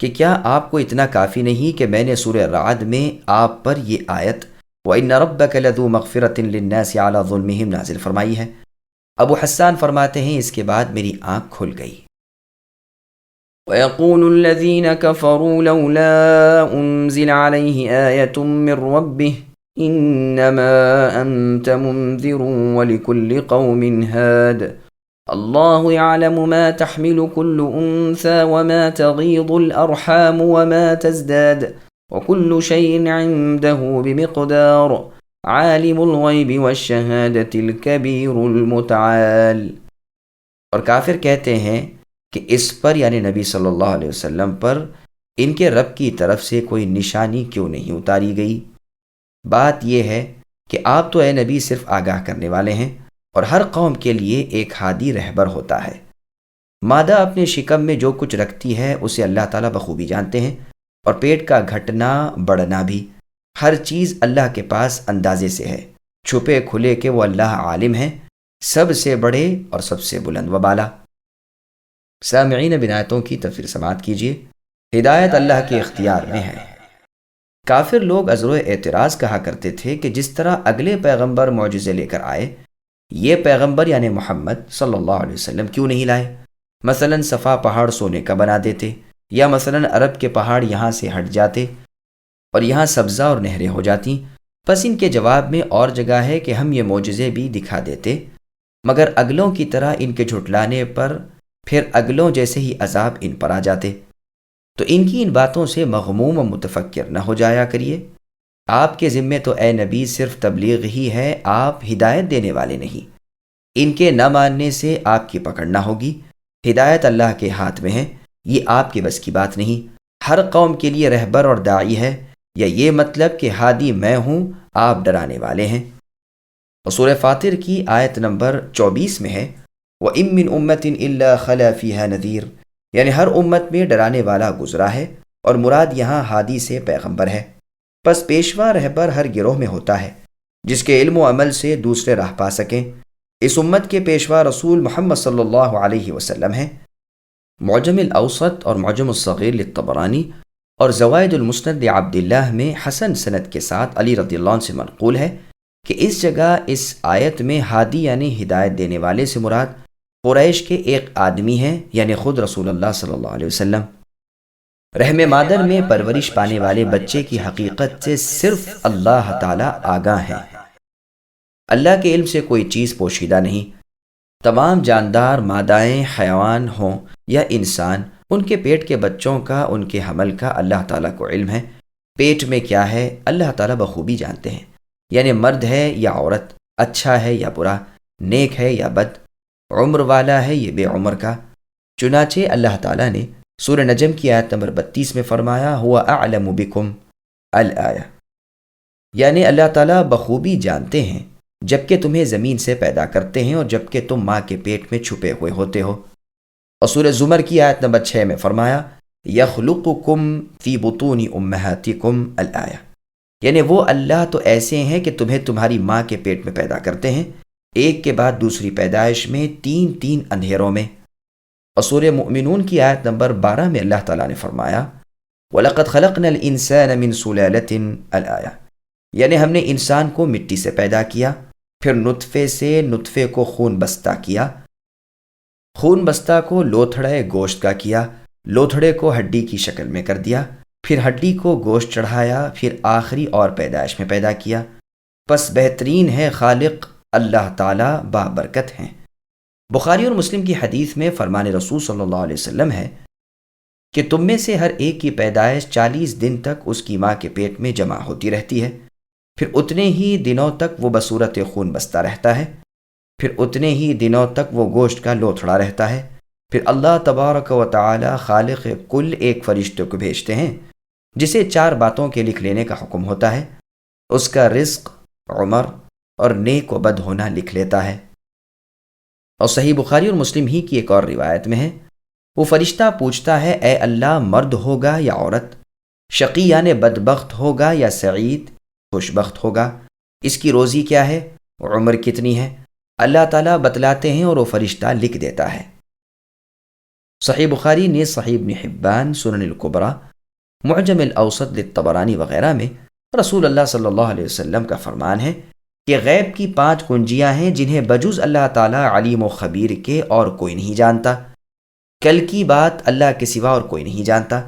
S2: کہ کیا آپ کو اتنا کافی نہیں کہ میں نے سورہ رعد میں آپ پر یہ آیت وَإِنَّ رَبَّكَ لَذُو مَغْفِرَةٍ لِلنَّاسِ عَلَى ظُلْمِهِمْ نازل فرمائی ہے؟ ابو حسان فرماتے ہیں اس کے بعد میری آنکھ کھل گئی۔
S1: وَيَقُولُ الَّذِينَ كَفَرُوا لَوْلَا أُنزِلَ عَلَيْهِ آيَةٌ مِّن رَّبِّهِ إِنَّمَا أَنتَ مُنذِرٌ وَلِكُلِّ قَوْمٍ هَادٍ اللَّهُ يَعْلَمُ مَا تَحْمِلُ كُلُّ أُنثَىٰ وَمَا تَغِيضُ الْأَرْحَامُ وَمَا تَزْدَادُ وَكُلُّ شَيْءٍ عِندَهُ بِمِقْدَارٍ عَالِمُ الْغَيْبِ وَالشَّهَادَةِ الْكَبِيرُ الْمُتَعَالِ۔ اور کافر کہتے ہیں کہ اس پر یعنی نبی صلی اللہ علیہ وسلم پر ان کے رب کی طرف سے کوئی نشانی کیوں نہیں اتاری گئی؟ بات یہ ہے کہ آپ تو اے نبی صرف آگاہ کرنے والے ہیں، اور ہر قوم کے لیے ایک ہادی رہبر ہوتا ہے۔ مادہ اپنے شکم میں جو کچھ رکھتی ہے اسے اللہ تعالیٰ بخوبی جانتے ہیں، اور پیٹ کا گھٹنا بڑھنا بھی، ہر چیز اللہ کے پاس اندازے سے ہے، چھپے کھلے کے وہ اللہ عالم ہیں، سب سے بڑے اور سب سے بلند و بالا۔ سامعین بنایتوں کی تفسیر سماعت کیجیے۔ ہدایت اللہ کے اختیار میں ہے۔ کافر لوگ عذر اعتراض کہا کرتے تھے کہ جس طرح اگلے پیغمبر معجزے لے کر آئے، یہ پیغمبر یعنی محمد صلی اللہ علیہ وسلم کیوں نہیں لائے؟ مثلا صفا پہاڑ سونے کا بنا دیتے، یا مثلا عرب کے پہاڑ یہاں سے ہٹ جاتے اور یہاں سبزہ اور نہریں ہو جاتی۔ پس ان کے جواب میں اور جگہ ہے کہ ہم یہ معجزے بھی دکھا دیتے، مگر اگلوں کی طرح ان کے جھٹلانے پر پھر اگلوں جیسے ہی عذاب ان پر آ جاتے۔ تو ان کی ان باتوں سے مغموم و متفکر نہ ہو جایا کریے۔ آپ کے ذمے تو اے نبی صرف تبلیغ ہی ہے، آپ ہدایت دینے والے نہیں۔ ان کے نہ ماننے سے آپ کی پکڑ نہ ہوگی۔ ہدایت اللہ کے ہاتھ میں ہے، یہ آپ کے بس کی بات نہیں۔ ہر قوم کے لیے رہبر اور داعی ہے، یا یہ مطلب کہ ہادی میں ہوں، آپ ڈرانے والے ہیں۔ اور سورہ فاطر کی آیت نمبر 24 میں ہے وَإِن مِّنْ أُمَّةٍ إِلَّا خَلَا فِيهَا نَذِيرٌ، یعنی ہر امت میں ڈرانے والا گزرا ہے، اور مراد یہاں ہادی سے پیغمبر ہے۔ پس پیشوا رہبر ہر گروہ میں ہوتا ہے، جس کے علم و عمل سے دوسرے راہ پا سکیں۔ اس امت کے پیشوا رسول محمد صلی اللہ علیہ وسلم ہیں۔ معجم الاوسط اور معجم الصغیر للطبرانی اور زوائد المسند عبداللہ میں حسن سند کے ساتھ علی رضی اللہ عنہ سے منقول ہے کہ اس جگہ اس آیت میں ہادی یعنی ہدایت دینے والے سے مراد قریش کے ایک آدمی ہیں، یعنی خود رسول اللہ صلی اللہ علیہ وسلم۔ رحم مادر میں پرورش پانے والے بچے کی حقیقت سے صرف اللہ تعالیٰ آگاہ ہیں۔ اللہ کے علم سے کوئی چیز پوشیدہ نہیں۔ تمام جاندار مادائیں حیوان ہوں یا انسان، ان کے پیٹ کے بچوں کا، ان کے حمل کا اللہ تعالیٰ کو علم ہے۔ پیٹ میں کیا ہے اللہ تعالیٰ بخوبی جانتے ہیں، یعنی مرد ہے یا عورت، اچھا ہے یا برا، نیک ہے یا بد، عمر والا ہے یہ بے عمر کا۔ چنانچہ اللہ تعالیٰ نے سورہ نجم کی آیت نمبر 32 میں فرمایا ہوا اعلم بکم الآیہ، یعنی اللہ تعالیٰ بخوبی جانتے ہیں جبکہ تمہیں زمین سے پیدا کرتے ہیں اور جبکہ تم ماں کے پیٹ میں چھپے ہوئے ہوتے ہو۔ اور سورہ زمر کی آیت نمبر 6 میں فرمایا یخلقکم فی بطون امہاتکم الآیہ، یعنی وہ اللہ تو ایسے ہیں کہ تمہیں تمہاری ماں کے پیٹ میں پیدا کرتے ہیں، ایک کے بعد دوسری پیدائش میں، تین تین اندھیروں میں۔ اور سورہ مؤمنون کی آیت نمبر 12 میں اللہ تعالیٰ نے فرمایا وَلَقَدْ خَلَقْنَا الْإِنسَانَ مِنْ سُلَالَةٍ الْآیہ، یعنی ہم نے انسان کو مٹی سے پیدا کیا، پھر نطفے سے نطفے کو خون بستہ کیا، خون بستہ کو لوتھڑے گوشت کا کیا، لوتھڑے کو ہڈی کی شکل میں کر دیا، پھر ہڈی کو گوشت چڑھایا، پھر آخری اور پیدائش میں پیدا کیا۔ پس بہترین ہے خالق اللہ تعالیٰ بابرکت ہیں۔ بخاری اور مسلم کی حدیث میں فرمان رسول صلی اللہ علیہ وسلم ہے کہ تم میں سے ہر ایک کی پیدائش 40 دن تک اس کی ماں کے پیٹ میں جمع ہوتی رہتی ہے، پھر اتنے ہی دنوں تک وہ بصورت خون بستہ رہتا ہے، پھر اتنے ہی دنوں تک وہ گوشت کا لوتھڑا رہتا ہے، پھر اللہ تبارک و تعالی خالق کل ایک فرشتے کو بھیجتے ہیں جسے 4 باتوں کے لکھ لینے کا حکم ہوتا ہے، اس کا رزق، عمر اور نیک و بد ہونا لکھ لیتا ہے۔
S2: اور صحیح بخاری اور مسلم ہی کی ایک اور روایت میں ہے، وہ فرشتہ پوچھتا ہے اے اللہ، مرد ہوگا یا عورت، شقی یعنی بدبخت ہوگا یا سعید خوش بخت ہوگا، اس کی روزی کیا ہے، عمر کتنی ہے؟ اللہ تعالیٰ بتلاتے ہیں اور وہ فرشتہ لکھ دیتا ہے۔ صحیح بخاری نے صحیح ابن حبان، سنن الکبریٰ، معجم الاوسط للطبرانی وغیرہ میں رسول اللہ صلی اللہ علیہ وسلم کا فرمان ہے کہ غیب کی 5 کنجیاں ہیں جنہیں بجز اللہ تعالیٰ علیم و خبیر کے اور کوئی نہیں جانتا۔ کل کی بات اللہ کے سوا اور کوئی نہیں جانتا۔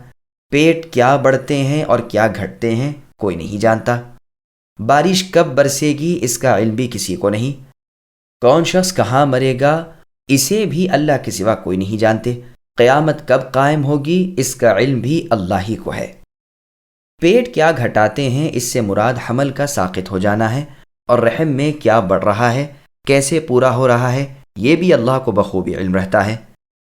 S2: پیٹ کیا بڑھتے ہیں اور کیا گھٹتے ہیں کوئی نہیں جانتا۔ بارش کب برسے گی اس کا علم بھی کسی کو نہیں۔ کون شخص کہاں مرے گا اسے بھی اللہ کے سوا کوئی نہیں جانتے۔ قیامت کب قائم ہوگی اس کا علم بھی اللہ ہی کو ہے۔ پیٹ کیا گھٹاتے ہیں اس سے مراد حمل کا ساقط ہو جانا ہے، اور رحم میں کیا بڑھ رہا ہے، کیسے پورا ہو رہا ہے، یہ بھی اللہ کو بخوبی علم رہتا ہے۔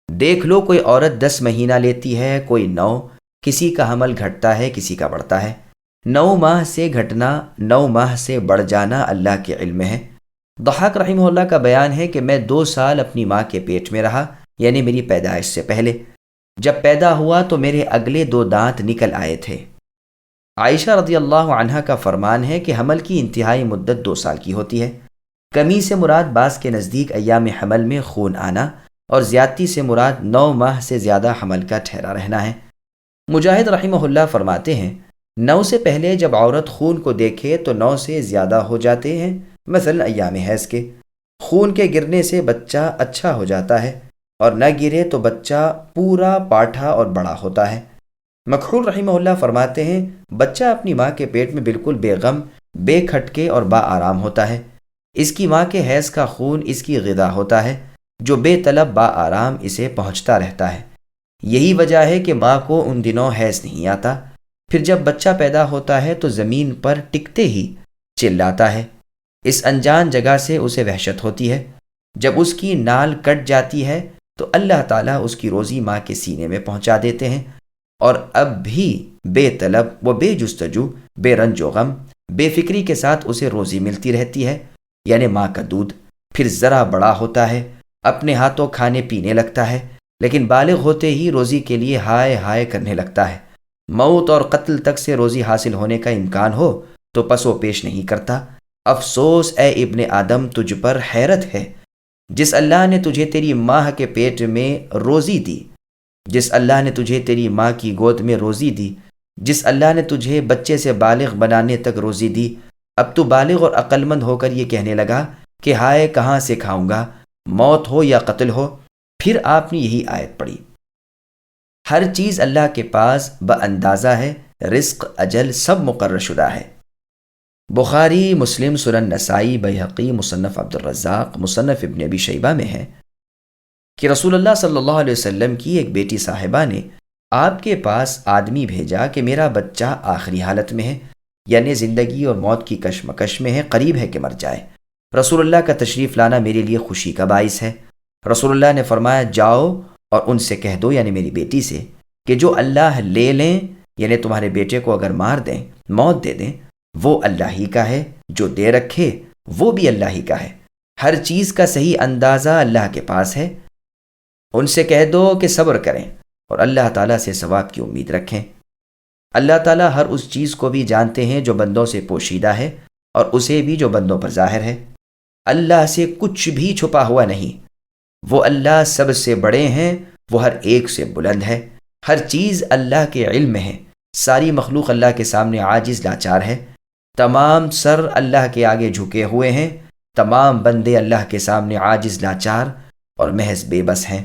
S2: دیکھ لو، کوئی عورت 10 مہینہ لیتی ہے، کوئی 9، کسی کا حمل گھٹتا ہے کسی کا بڑھتا ہے۔ 9 ماہ سے گھٹنا، 9 ماہ سے بڑھ جانا اللہ کے علم میں ہے۔ ضحاک رحمہ اللہ کا بیان ہے کہ میں 2 سال اپنی ماں کے پیٹ میں رہا، یعنی میری پیدائش سے پہلے۔ جب پیدا ہوا تو میرے اگلے 2 دانت نکل آئے تھے۔ عائشہ رضی اللہ عنہا کا فرمان ہے کہ حمل کی انتہائی مدت 2 سال کی ہوتی ہے۔ کمی سے مراد بعض کے نزدیک ایام حمل میں خون آنا، اور زیادتی سے مراد 9 ماہ سے زیادہ حمل کا ٹھہرا رہنا ہے۔ مجاہد رحمہ اللہ فرماتے ہیں 9 سے پہلے جب عورت خون کو دیکھے تو 9 سے زیادہ ہو جاتے ہیں، مثلا ایام حیض کے۔ خون کے گرنے سے بچہ اچھا ہو جاتا ہے، اور نہ گرے تو بچہ پورا پاٹھا اور بڑا ہوتا ہے۔ مکحول رحمہ اللہ فرماتے ہیں بچہ اپنی ماں کے پیٹ میں بالکل بے غم، بے کھٹکے اور با آرام ہوتا ہے۔ اس کی ماں کے حیض کا خون اس کی غذا ہوتا ہے، جو بے طلب با آرام اسے پہنچتا رہتا ہے۔ یہی وجہ ہے کہ ماں کو ان دنوں حیض نہیں آتا۔ پھر جب بچہ پیدا ہوتا ہے تو زمین پر ٹکتے ہی چلاتا ہے۔ اس انجان جگہ سے اسے وحشت ہوتی ہے۔ جب اس کی نال کٹ جاتی ہے تو اللہ تعالیٰ اس کی روزی ماں کے سینے میں پہنچا دیتے ہیں، اور اب بھی بے طلب و بے جستجو، بے رنج و غم، بے فکری کے ساتھ اسے روزی ملتی رہتی ہے، یعنی ماں کا دودھ۔ پھر ذرا بڑا ہوتا ہے، اپنے ہاتھوں کھانے پینے لگتا ہے، لیکن بالغ ہوتے ہی روزی کے لیے ہائے ہائے کرنے لگتا ہے۔ موت اور قتل تک سے روزی حاصل ہونے کا امکان ہو تو پس و پیش نہیں کرتا۔ افسوس اے ابن آدم، تجھ پر حیرت ہے، جس اللہ نے تجھے تیری ماں کے پیٹ میں روزی دی، جس اللہ نے تجھے تیری ماں کی گود میں روزی دی، جس اللہ نے تجھے بچے سے بالغ بنانے تک روزی دی، اب تو بالغ اور عقل مند ہو کر یہ کہنے لگا کہ ہائے کہاں سے کھاؤں گا، موت ہو یا قتل ہو۔ پھر آپ نے یہی آیت پڑھی، ہر چیز اللہ کے پاس باندازہ ہے، رزق اجل سب مقرر شدہ ہے۔ بخاری، مسلم، سنن نسائی، بیہقی، مصنف عبد الرزاق، مصنف ابن ابی شیبہ میں ہے کہ رسول اللہ صلی اللہ علیہ وسلم کی ایک بیٹی صاحبہ نے آپ کے پاس آدمی بھیجا کہ میرا بچہ آخری حالت میں ہے، یعنی زندگی اور موت کی کشمکش میں ہے، قریب ہے کہ مر جائے۔ رسول اللہ کا تشریف لانا میرے لیے خوشی کا باعث ہے۔ رسول اللہ نے فرمایا جاؤ اور ان سے کہہ دو، یعنی میری بیٹی سے، کہ جو اللہ لے لیں، یعنی تمہارے بیٹے کو اگر مار دیں، موت دے دیں، وہ اللہ ہی کا ہے، جو دے رکھے وہ بھی اللہ ہی کا ہے۔ ہر چیز کا صحیح اندازہ اللہ کے پاس ہے۔ ان سے کہہ دو کہ صبر کریں اور اللہ تعالیٰ سے ثواب کی امید رکھیں۔ اللہ تعالیٰ ہر اس چیز کو بھی جانتے ہیں جو بندوں سے پوشیدہ ہے، اور اسے بھی جو بندوں پر ظاہر ہے۔ اللہ سے کچھ بھی چھپا ہوا نہیں۔ وہ اللہ سب سے بڑے ہیں، وہ ہر ایک سے بلند ہے۔ ہر چیز اللہ کے علم میں ہے۔ ساری مخلوق اللہ کے سامنے عاجز لاچار ہے۔ تمام سر اللہ کے آگے جھکے ہوئے ہیں۔ تمام بندے اللہ کے سامنے عاجز لاچار اور محض بے بس ہیں۔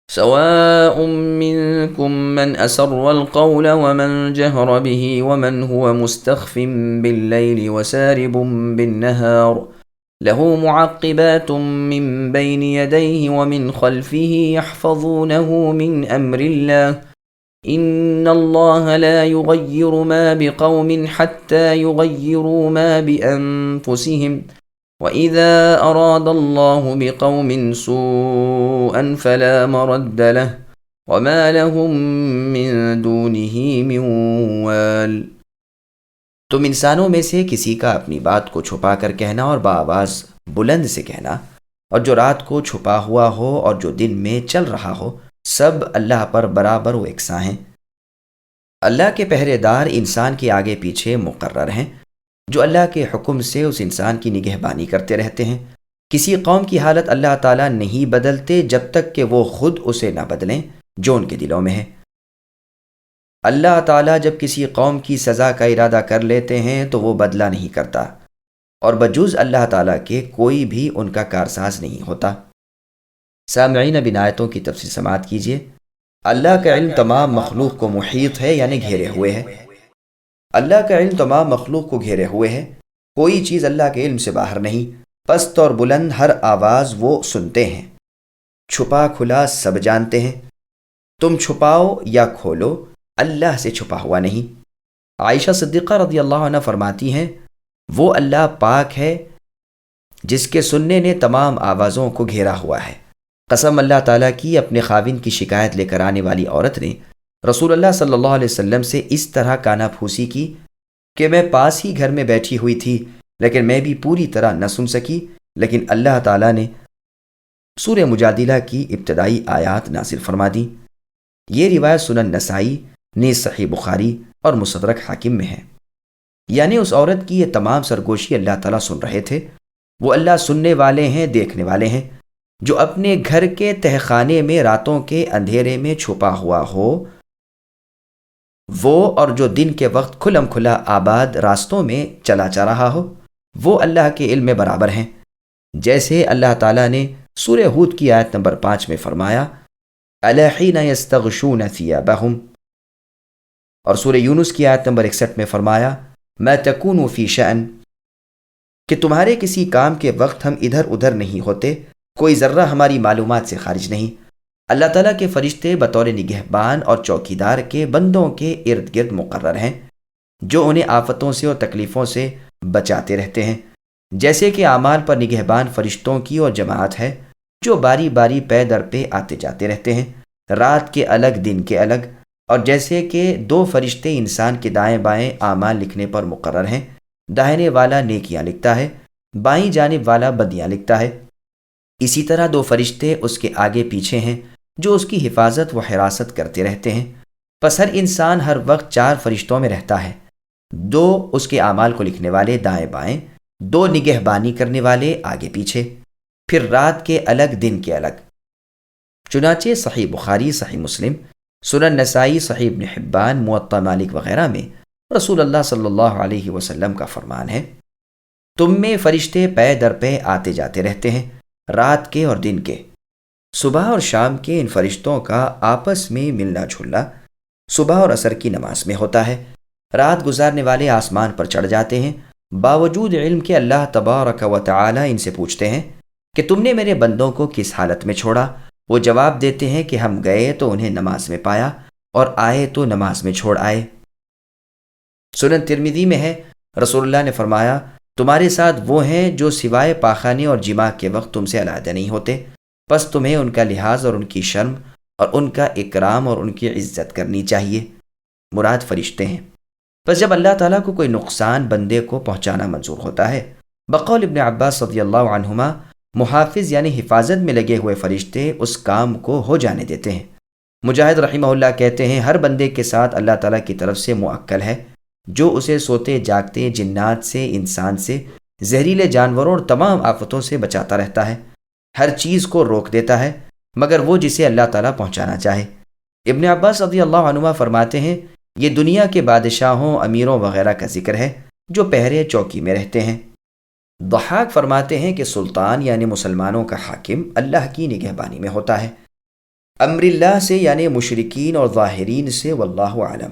S1: سواء منكم من أسر القول ومن جهر به ومن هو مستخف بالليل وسارب بالنهار له معقبات من بين يديه ومن خلفه يحفظونه من أمر الله إن الله لا يغير ما بقوم حتى يغيروا ما بأنفسهم وَإِذَا أَرَادَ اللَّهُ بِقَوْمٍ سُوءًا فَلَا مَرَدَّ لَهُ وَمَا لَهُم مِّن دُونِهِ مِن وَالٍ۔
S2: تم انسانوں میں سے کسی کا اپنی بات کو چھپا کر کہنا اور بآواز بلند سے کہنا اور جو رات کو چھپا ہوا ہو اور جو دن میں چل رہا ہو، سب اللہ پر برابر و یکساں ہیں۔ اللہ کے پہرے دار انسان کے آگے پیچھے مقرر ہیں، جو اللہ کے حکم سے اس انسان کی نگہبانی کرتے رہتے ہیں۔ کسی قوم کی حالت اللہ تعالیٰ نہیں بدلتے جب تک کہ وہ خود اسے نہ بدلیں جو ان کے دلوں میں ہے۔ اللہ تعالیٰ جب کسی قوم کی سزا کا ارادہ کر لیتے ہیں تو وہ بدلہ نہیں کرتا، اور بجز اللہ تعالیٰ کے کوئی بھی ان کا کارساز نہیں ہوتا۔ سامعین، اب ان آیتوں کی تفصیل سماعت کیجیے۔ اللہ کا علم تمام مخلوق کو محیط ہے، یعنی گھیرے ہوئے ہے۔ اللہ کا علم تمام مخلوق کو گھیرے ہوئے ہے، کوئی چیز اللہ کے علم سے باہر نہیں۔ پست اور بلند ہر آواز وہ سنتے ہیں، چھپا کھلا سب جانتے ہیں۔ تم چھپاؤ یا کھولو، اللہ سے چھپا ہوا نہیں۔ عائشہ صدیقہ رضی اللہ عنہ فرماتی ہیں، وہ اللہ پاک ہے جس کے سننے نے تمام آوازوں کو گھیرا ہوا ہے۔ قسم اللہ تعالیٰ کی، اپنے خاوند کی شکایت لے کر آنے والی عورت نے رسول اللہ صلی اللہ علیہ وسلم سے اس طرح کانا پھوسی کی کہ میں پاس ہی گھر میں بیٹھی ہوئی تھی، لیکن میں بھی پوری طرح نہ سن سکی، لیکن اللہ تعالیٰ نے سورہ مجادلہ کی ابتدائی آیات نازل فرما دی۔ یہ روایت سنن نسائی، نیز صحیح بخاری اور مستدرک حاکم میں ہے۔ یعنی اس عورت کی یہ تمام سرگوشی اللہ تعالیٰ سن رہے تھے۔ وہ اللہ سننے والے ہیں، دیکھنے والے ہیں۔ جو اپنے گھر کے تہخانے میں راتوں کے اندھیرے میں چھپا ہوا ہو، وہ، اور جو دن کے وقت کھلم کھلا آباد راستوں میں چلا جا رہا ہو، وہ اللہ کے علم میں برابر ہیں۔ جیسے اللہ تعالیٰ نے سورہ ہود کی آیت نمبر 5 میں فرمایا، اَلَا حِينَ يَسْتَغْشُونَ ثِيَابَهُمْ، اور سورہ یونس کی آیت نمبر 61 میں فرمایا، مَا تَكُونُ فِي شَأْنٍ، کہ تمہارے کسی کام کے وقت ہم ادھر ادھر نہیں ہوتے، کوئی ذرہ ہماری معلومات سے خارج نہیں۔ اللہ تعالیٰ کے فرشتے بطور نگہبان اور چوکیدار کے بندوں کے ارد گرد مقرر ہیں، جو انہیں آفتوں سے اور تکلیفوں سے بچاتے رہتے ہیں۔ جیسے کہ اعمال پر نگہبان فرشتوں کی اور جماعت ہے، جو باری باری پے در پہ آتے جاتے رہتے ہیں، رات کے الگ دن کے الگ، اور جیسے کہ 2 فرشتے انسان کے دائیں بائیں اعمال لکھنے پر مقرر ہیں، داہنے والا نیکیاں لکھتا ہے، بائیں جانب والا بدیاں لکھتا ہے، اسی طرح 2 فرشتے اس کے آگے پیچھے ہیں جو اس کی حفاظت و حراست کرتے رہتے ہیں۔ پس ہر انسان ہر وقت 4 فرشتوں میں رہتا ہے، 2 اس کے اعمال کو لکھنے والے دائیں بائیں، 2 نگہبانی کرنے والے آگے پیچھے، پھر رات کے الگ دن کے الگ۔ چنانچہ صحیح بخاری، صحیح مسلم، سنن نسائی، صحیح ابن حبان، موطا مالک وغیرہ میں رسول اللہ صلی اللہ علیہ وسلم کا فرمان ہے، تم میں فرشتے پے در پے آتے جاتے رہتے ہیں، رات کے اور دن کے۔ صبح اور شام کے ان فرشتوں کا آپس میں ملنا جھلنا صبح اور عصر کی نماز میں ہوتا ہے۔ رات گزارنے والے آسمان پر چڑھ جاتے ہیں، باوجود علم کے اللہ تبارک و تعالی ان سے پوچھتے ہیں کہ تم نے میرے بندوں کو کس حالت میں چھوڑا؟ وہ جواب دیتے ہیں کہ ہم گئے تو انہیں نماز میں پایا، اور آئے تو نماز میں چھوڑ آئے۔ سنن ترمذی میں ہے، رسول اللہ نے فرمایا، تمہارے ساتھ وہ ہیں جو سوائے پاخانے اور جماع کے وقت تم سے علیحدہ نہیں ہوتے، پس تمہیں ان کا لحاظ اور ان کی شرم اور ان کا اکرام اور ان کی عزت کرنی چاہیے۔ مراد فرشتے ہیں۔ پس جب اللہ تعالیٰ کو کوئی نقصان بندے کو پہنچانا منظور ہوتا ہے، بقول ابن عباس رضی اللہ عنہما، محافظ یعنی حفاظت میں لگے ہوئے فرشتے اس کام کو ہو جانے دیتے ہیں۔ مجاہد رحمہ اللہ کہتے ہیں، ہر بندے کے ساتھ اللہ تعالیٰ کی طرف سے موکل ہے جو اسے سوتے جاگتے جنات سے، انسان سے، زہریلے جانوروں اور تمام آفتوں سے بچاتا رہتا ہے، ہر چیز کو روک دیتا ہے مگر وہ جسے اللہ تعالیٰ پہنچانا چاہے۔ ابن عباس رضی اللہ عنہما فرماتے ہیں، یہ دنیا کے بادشاہوں، امیروں وغیرہ کا ذکر ہے جو پہرے چوکی میں رہتے ہیں۔ ضحاک فرماتے ہیں کہ سلطان یعنی مسلمانوں کا حاکم اللہ کی نگہبانی میں ہوتا ہے۔ امر اللہ سے یعنی مشرکین اور ظاہرین سے، واللہ عالم۔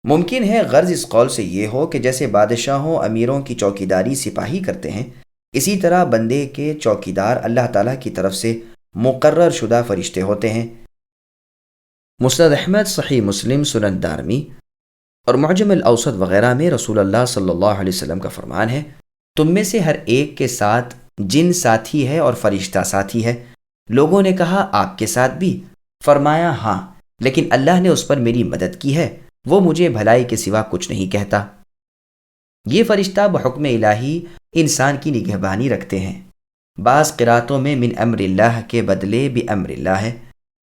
S2: ممکن ہے غرض اس قول سے یہ ہو کہ جیسے بادشاہوں، امیروں کی چوکیداری سپاہی کرتے ہیں، اسی طرح بندے کے چوکیدار اللہ تعالیٰ کی طرف سے مقرر شدہ فرشتے ہوتے ہیں۔ مسند احمد، صحیح مسلم، سنن دارمی اور معجم الاوسط وغیرہ میں رسول اللہ صلی اللہ علیہ وسلم کا فرمان ہے، تم میں سے ہر ایک کے ساتھ جن ساتھی ہے اور فرشتہ ساتھی ہے۔ لوگوں نے کہا، آپ کے ساتھ بھی؟ فرمایا، ہاں، لیکن اللہ نے اس پر میری مدد کی ہے، وہ مجھے بھلائی کے سوا کچھ نہیں کہتا۔ یہ فرشتہ بحکم الہی انسان کی نگہبانی رکھتے ہیں۔ بعض قراتوں میں من امر اللہ کے بدلے بامر اللہ ہے۔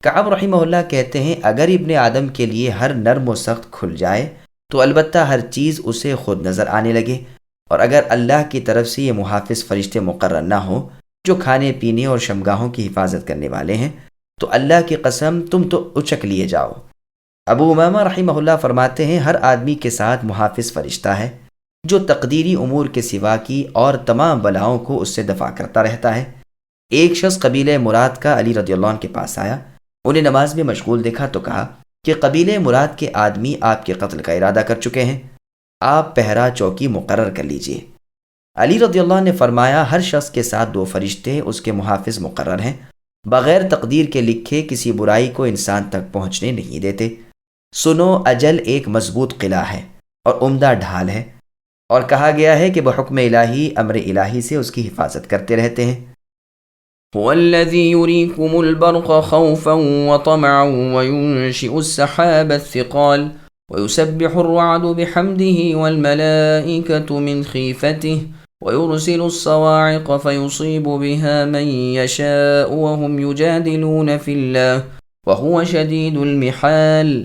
S2: کعب رحمہ اللہ کہتے ہیں اگر ابن آدم کے لیے ہر نرم و سخت کھل جائے تو البتہ ہر چیز اسے خود نظر آنے لگے، اور اگر اللہ کی طرف سے یہ محافظ فرشتے مقرر نہ ہوں جو کھانے پینے اور شمگاہوں کی حفاظت کرنے والے ہیں تو اللہ کی قسم تم تو اچک لیے جاؤ۔ ابو امامہ رحمہ اللہ فرماتے ہیں ہر آدمی کے ساتھ محافظ فرشتہ ہے جو تقدیری امور کے سوا کی اور تمام بلاؤں کو اس سے دفع کرتا رہتا ہے۔ ایک شخص قبیلہ مراد کا علی رضی اللہ عنہ کے پاس آیا، انہیں نماز میں مشغول دیکھا تو کہا کہ قبیلہ مراد کے آدمی آپ کے قتل کا ارادہ کر چکے ہیں، آپ پہرا چوکی مقرر کر لیجئے۔ علی رضی اللہ عنہ نے فرمایا ہر شخص کے ساتھ 2 فرشتے اس کے محافظ مقرر ہیں، بغیر تقدیر کے لکھے کسی برائی کو انسان تک پہنچنے نہیں دیتے۔ سنو اجل ایک مضبوط قلعہ ہے اور عمدہ ڈھال ہے، اور کہا گیا ہے کہ بحکم الہی امر الہی سے اس کی حفاظت کرتے رہتے ہیں۔
S1: هو الذي يريكم البرق خوفا وطمعا وينشئ السحاب الثقال ويسبح الرعد بحمده والملائكة من خيفته ويرسل الصواعق فيصيب بها من يشاء وهم يجادلون في الله وهو شديد المحال۔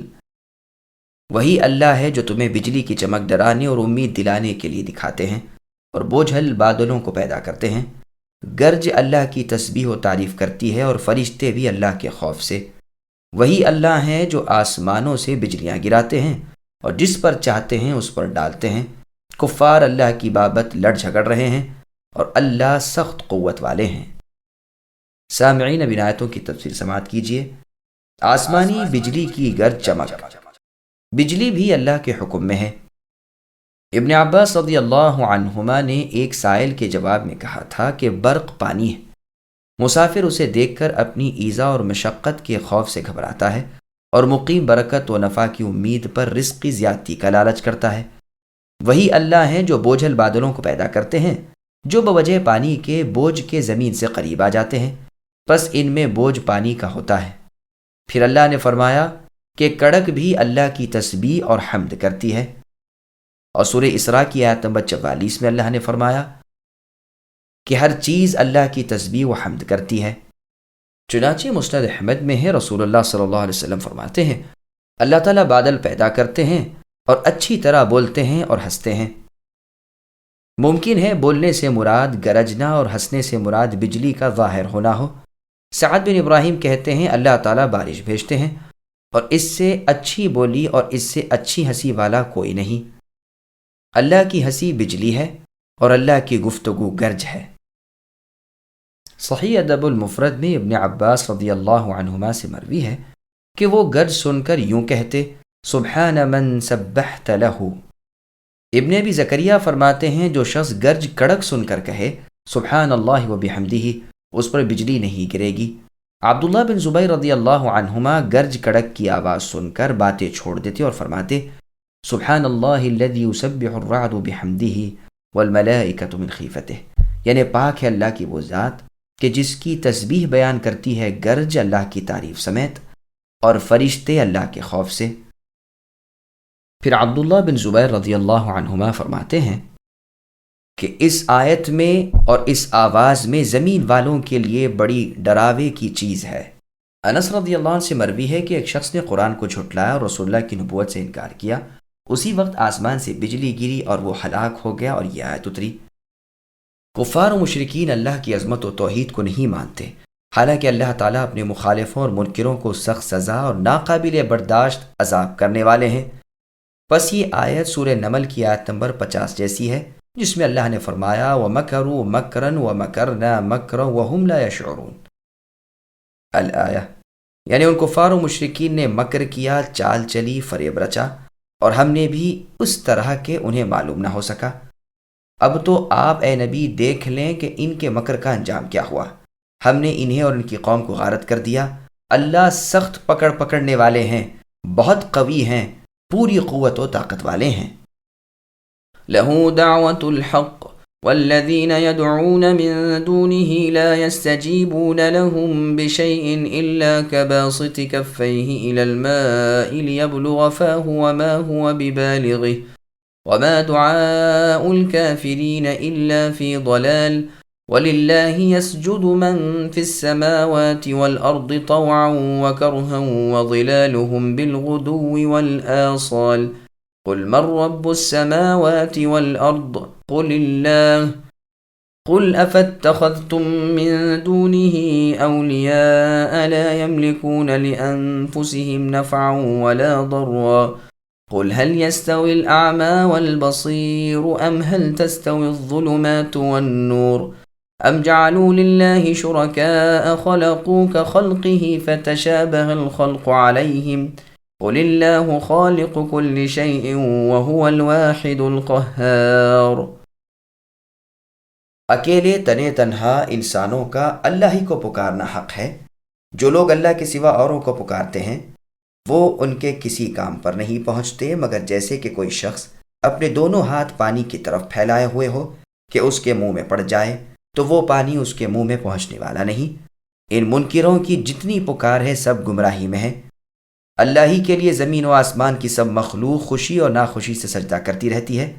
S2: وہی اللہ ہے جو تمہیں بجلی کی چمک ڈرانے اور امید دلانے کے لیے دکھاتے ہیں اور بوجھل بادلوں کو پیدا کرتے ہیں۔ گرج اللہ کی تسبیح و تعریف کرتی ہے اور فرشتے بھی اللہ کے خوف سے۔ وہی اللہ ہیں جو آسمانوں سے بجلیاں گراتے ہیں اور جس پر چاہتے ہیں اس پر ڈالتے ہیں۔ کفار اللہ کی بابت لڑ جھگڑ رہے ہیں اور اللہ سخت قوت والے ہیں۔ سامعین اب ان آیتوں کی تفسیر سماعت کیجیے۔ آسمانی بجلی کی گرج چمک، بجلی بھی اللہ کے حکم میں ہے۔ ابن عباس رضی اللہ عنہما نے ایک سائل کے جواب میں کہا تھا کہ برق پانی ہے، مسافر اسے دیکھ کر اپنی ایذا اور مشقت کے خوف سے گھبراتا ہے اور مقیم برکت و نفع کی امید پر رزق کی زیادتی کا لالچ کرتا ہے۔ وہی اللہ ہیں جو بوجھل بادلوں کو پیدا کرتے ہیں جو بوجہ پانی کے بوجھ کے زمین سے قریب آ جاتے ہیں، پس ان میں بوجھ پانی کا ہوتا ہے۔ پھر اللہ نے فرمایا کہ کڑک بھی اللہ کی تسبیح اور حمد کرتی ہے، اور سورہ اسراء کی آیت نمبر 44 میں اللہ نے فرمایا کہ ہر چیز اللہ کی تسبیح و حمد کرتی ہے۔ چنانچہ مسند احمد میں ہے، رسول اللہ صلی اللہ علیہ وسلم فرماتے ہیں اللہ تعالیٰ بادل پیدا کرتے ہیں اور اچھی طرح بولتے ہیں اور ہنستے ہیں۔ ممکن ہے بولنے سے مراد گرجنا اور ہنسنے سے مراد بجلی کا ظاہر ہونا ہو۔ سعد بن ابراہیم کہتے ہیں اللہ تعالیٰ بارش بھیجتے ہیں اور اس سے اچھی بولی اور اس سے اچھی ہنسی والا کوئی نہیں۔ اللہ کی ہنسی بجلی ہے اور اللہ کی گفتگو گرج ہے۔ صحیح ادب المفرد میں ابن عباس رضی اللہ عنہما سے مروی ہے کہ وہ گرج سن کر یوں کہتے سبحان من سبحت لہ۔ ابن ابی زکریا فرماتے ہیں جو شخص گرج کڑک سن کر کہے سبحان اللہ و بحمدہ اس پر بجلی نہیں گرے گی۔ عبداللہ بن زبیر رضی اللہ عنہما گرج کڑک کی آواز سن کر باتیں چھوڑ دیتے اور فرماتے سبحان اللہ الذی یسبح الرعد بحمدہ والملائکۃ من خیفتہ، یعنی پاک ہے اللہ کی وہ ذات کہ جس کی تسبیح بیان کرتی ہے گرج اللہ کی تعریف سمیت اور فرشتے اللہ کے خوف سے۔ پھر عبداللہ بن زبیر رضی اللہ عنہما فرماتے ہیں کہ اس آیت میں اور اس آواز میں زمین والوں کے لیے بڑی ڈراوے کی چیز ہے۔ انس رضی اللہ عنہ سے مروی ہے کہ ایک شخص نے قرآن کو جھٹلایا اور رسول اللہ کی نبوت سے انکار کیا، اسی وقت آسمان سے بجلی گری اور وہ ہلاک ہو گیا، اور یہ آیت اتری۔ کفار و مشرکین اللہ کی عظمت و توحید کو نہیں مانتے، حالانکہ اللہ تعالیٰ اپنے مخالفوں اور منکروں کو سخت سزا اور ناقابل برداشت عذاب کرنے والے ہیں۔ پس یہ آیت سورہ نمل کی آیت نمبر 50 جیسی ہے جس میں اللہ نے فرمایا وَمَكَرُوا مَكْرًا وَمَكَرْنَا مَكْرًا وَهُمْ لَا يَشْعُرُونَ الآیہ، یعنی ان کفار و مشرکین نے مکر کیا، چال چلی، فریب رچا، اور ہم نے بھی اس طرح کہ انہیں معلوم نہ ہو سکا۔ اب تو آپ اے نبی دیکھ لیں کہ ان کے مکر کا انجام کیا ہوا، ہم نے انہیں اور ان کی قوم کو غارت کر دیا۔ اللہ سخت پکڑنے والے ہیں، بہت قوی ہیں، پوری قوت و طاقت والے ہیں۔
S1: له دعوة الحق والذين يدعون من دونه لا يستجيبون لهم بشيء إلا كباسط كفيه إلى الماء ليبلغ فاه وما هو ببالغه وما دعاء الكافرين إلا في ضلال وَلِلَّهِ يَسْجُدُ مَن فِي السَّمَاوَاتِ وَالْأَرْضِ طَوْعًا وَكَرْهًا وَظِلَالُهُم بِالْغُدُوِّ وَالْآصَالِ قُلْ مَن رَّبُّ السَّمَاوَاتِ وَالْأَرْضِ قُلِ اللَّهُ قل أفاتخذتم من دونه أولياء لا يملكون لأنفسهم نفعا ولا ضرا قل هل يستوي الأعمى والبصير أم هل تستوي الظلمات والنور أم جعلوا لله شركاء خلقوا كخلقه فتشابه الخلق عليهم قل الله خالق كل شيء وهو الواحد القهار۔
S2: اکیلے تنے تنہا انسانوں کا اللہ ہی کو پکارنا حق ہے۔ جو لوگ اللہ کے سوا اوروں کو پکارتے ہیں وہ ان کے کسی کام پر نہیں پہنچتے مگر جیسے کہ کوئی شخص اپنے دونوں ہاتھ پانی کی طرف پھیلائے ہوئے ہو کہ اس کے منہ میں پڑ جائے تو وہ پانی اس کے منہ میں پہنچنے والا نہیں۔ ان منکروں کی جتنی پکار ہے سب گمراہی میں ہے۔ اللہ ہی کے لیے زمین و آسمان کی سب مخلوق خوشی اور ناخوشی سے سجدہ کرتی رہتی ہے،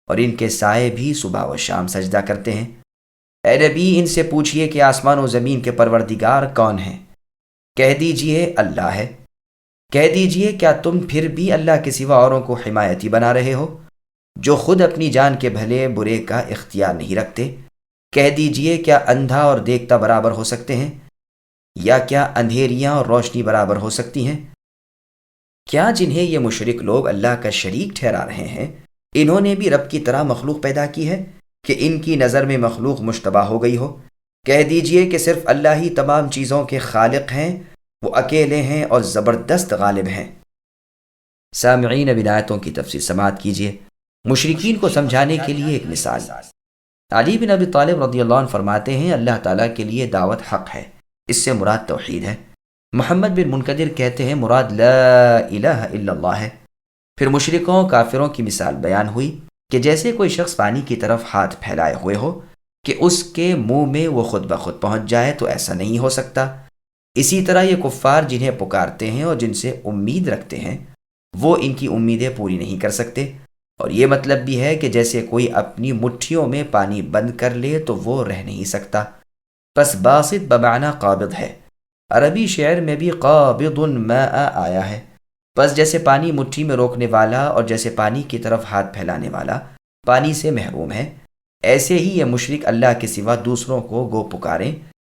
S2: اور ان کے سائے بھی صبح و شام سجدہ کرتے ہیں۔ اے نبی، ان سے پوچھئے کہ آسمان و زمین کے پروردگار کون ہیں؟ کہہ دیجئے اللہ ہے۔ کہہ دیجئے کیا تم پھر بھی اللہ کے سوا اوروں کو حمایتی بنا رہے ہو جو خود اپنی جان کے بھلے برے کا اختیار نہیں رکھتے؟ کہہ دیجئے کیا اندھا اور دیکھتا برابر ہو سکتے ہیں؟ یا کیا اندھیریاں اور روشنی برابر ہو سکتی ہیں؟ کیا جنہیں یہ مشرک لوگ اللہ کا شریک ٹھہرا رہے ہیں انہوں نے بھی رب کی طرح مخلوق پیدا کی ہے کہ ان کی نظر میں مخلوق مشتبہ ہو گئی ہو؟ کہہ دیجئے کہ صرف اللہ ہی تمام چیزوں کے خالق ہیں، وہ اکیلے ہیں اور زبردست غالب ہیں۔ سامعین، اب آیتوں کی تفسیر سماعت کیجیے۔ مشرکین کو سمجھانے کے لیے ایک مثال۔ علی بن ابی طالب رضی اللہ عنہ فرماتے ہیں اللہ تعالیٰ کے لیے دعوت حق ہے، اس سے مراد توحید ہے۔ محمد بن منکدر کہتے ہیں مراد لا الہ الا اللہ ہے۔ پھر مشرکوں کافروں کی مثال بیان ہوئی کہ جیسے کوئی شخص پانی کی طرف ہاتھ پھیلائے ہوئے ہو کہ اس کے منہ میں وہ خود بخود پہنچ جائے تو ایسا نہیں ہو سکتا۔ اسی طرح یہ کفار جنہیں پکارتے ہیں اور جن سے امید رکھتے ہیں وہ ان کی امیدیں پوری نہیں کر سکتے۔ اور یہ مطلب بھی ہے کہ جیسے کوئی اپنی مٹھیوں میں پانی بند کر لے تو وہ رہ نہیں سکتا۔ پس باسط بمعنی قابض ہے، عربی شعر میں بھی قابض ماء آیا ہے۔ پس جیسے پانی مٹھی میں روکنے والا اور جیسے پانی کی طرف ہاتھ پھیلانے والا پانی سے محروم ہے، ایسے ہی یہ مشرک اللہ کے سوا دوسروں کو گو پکاریں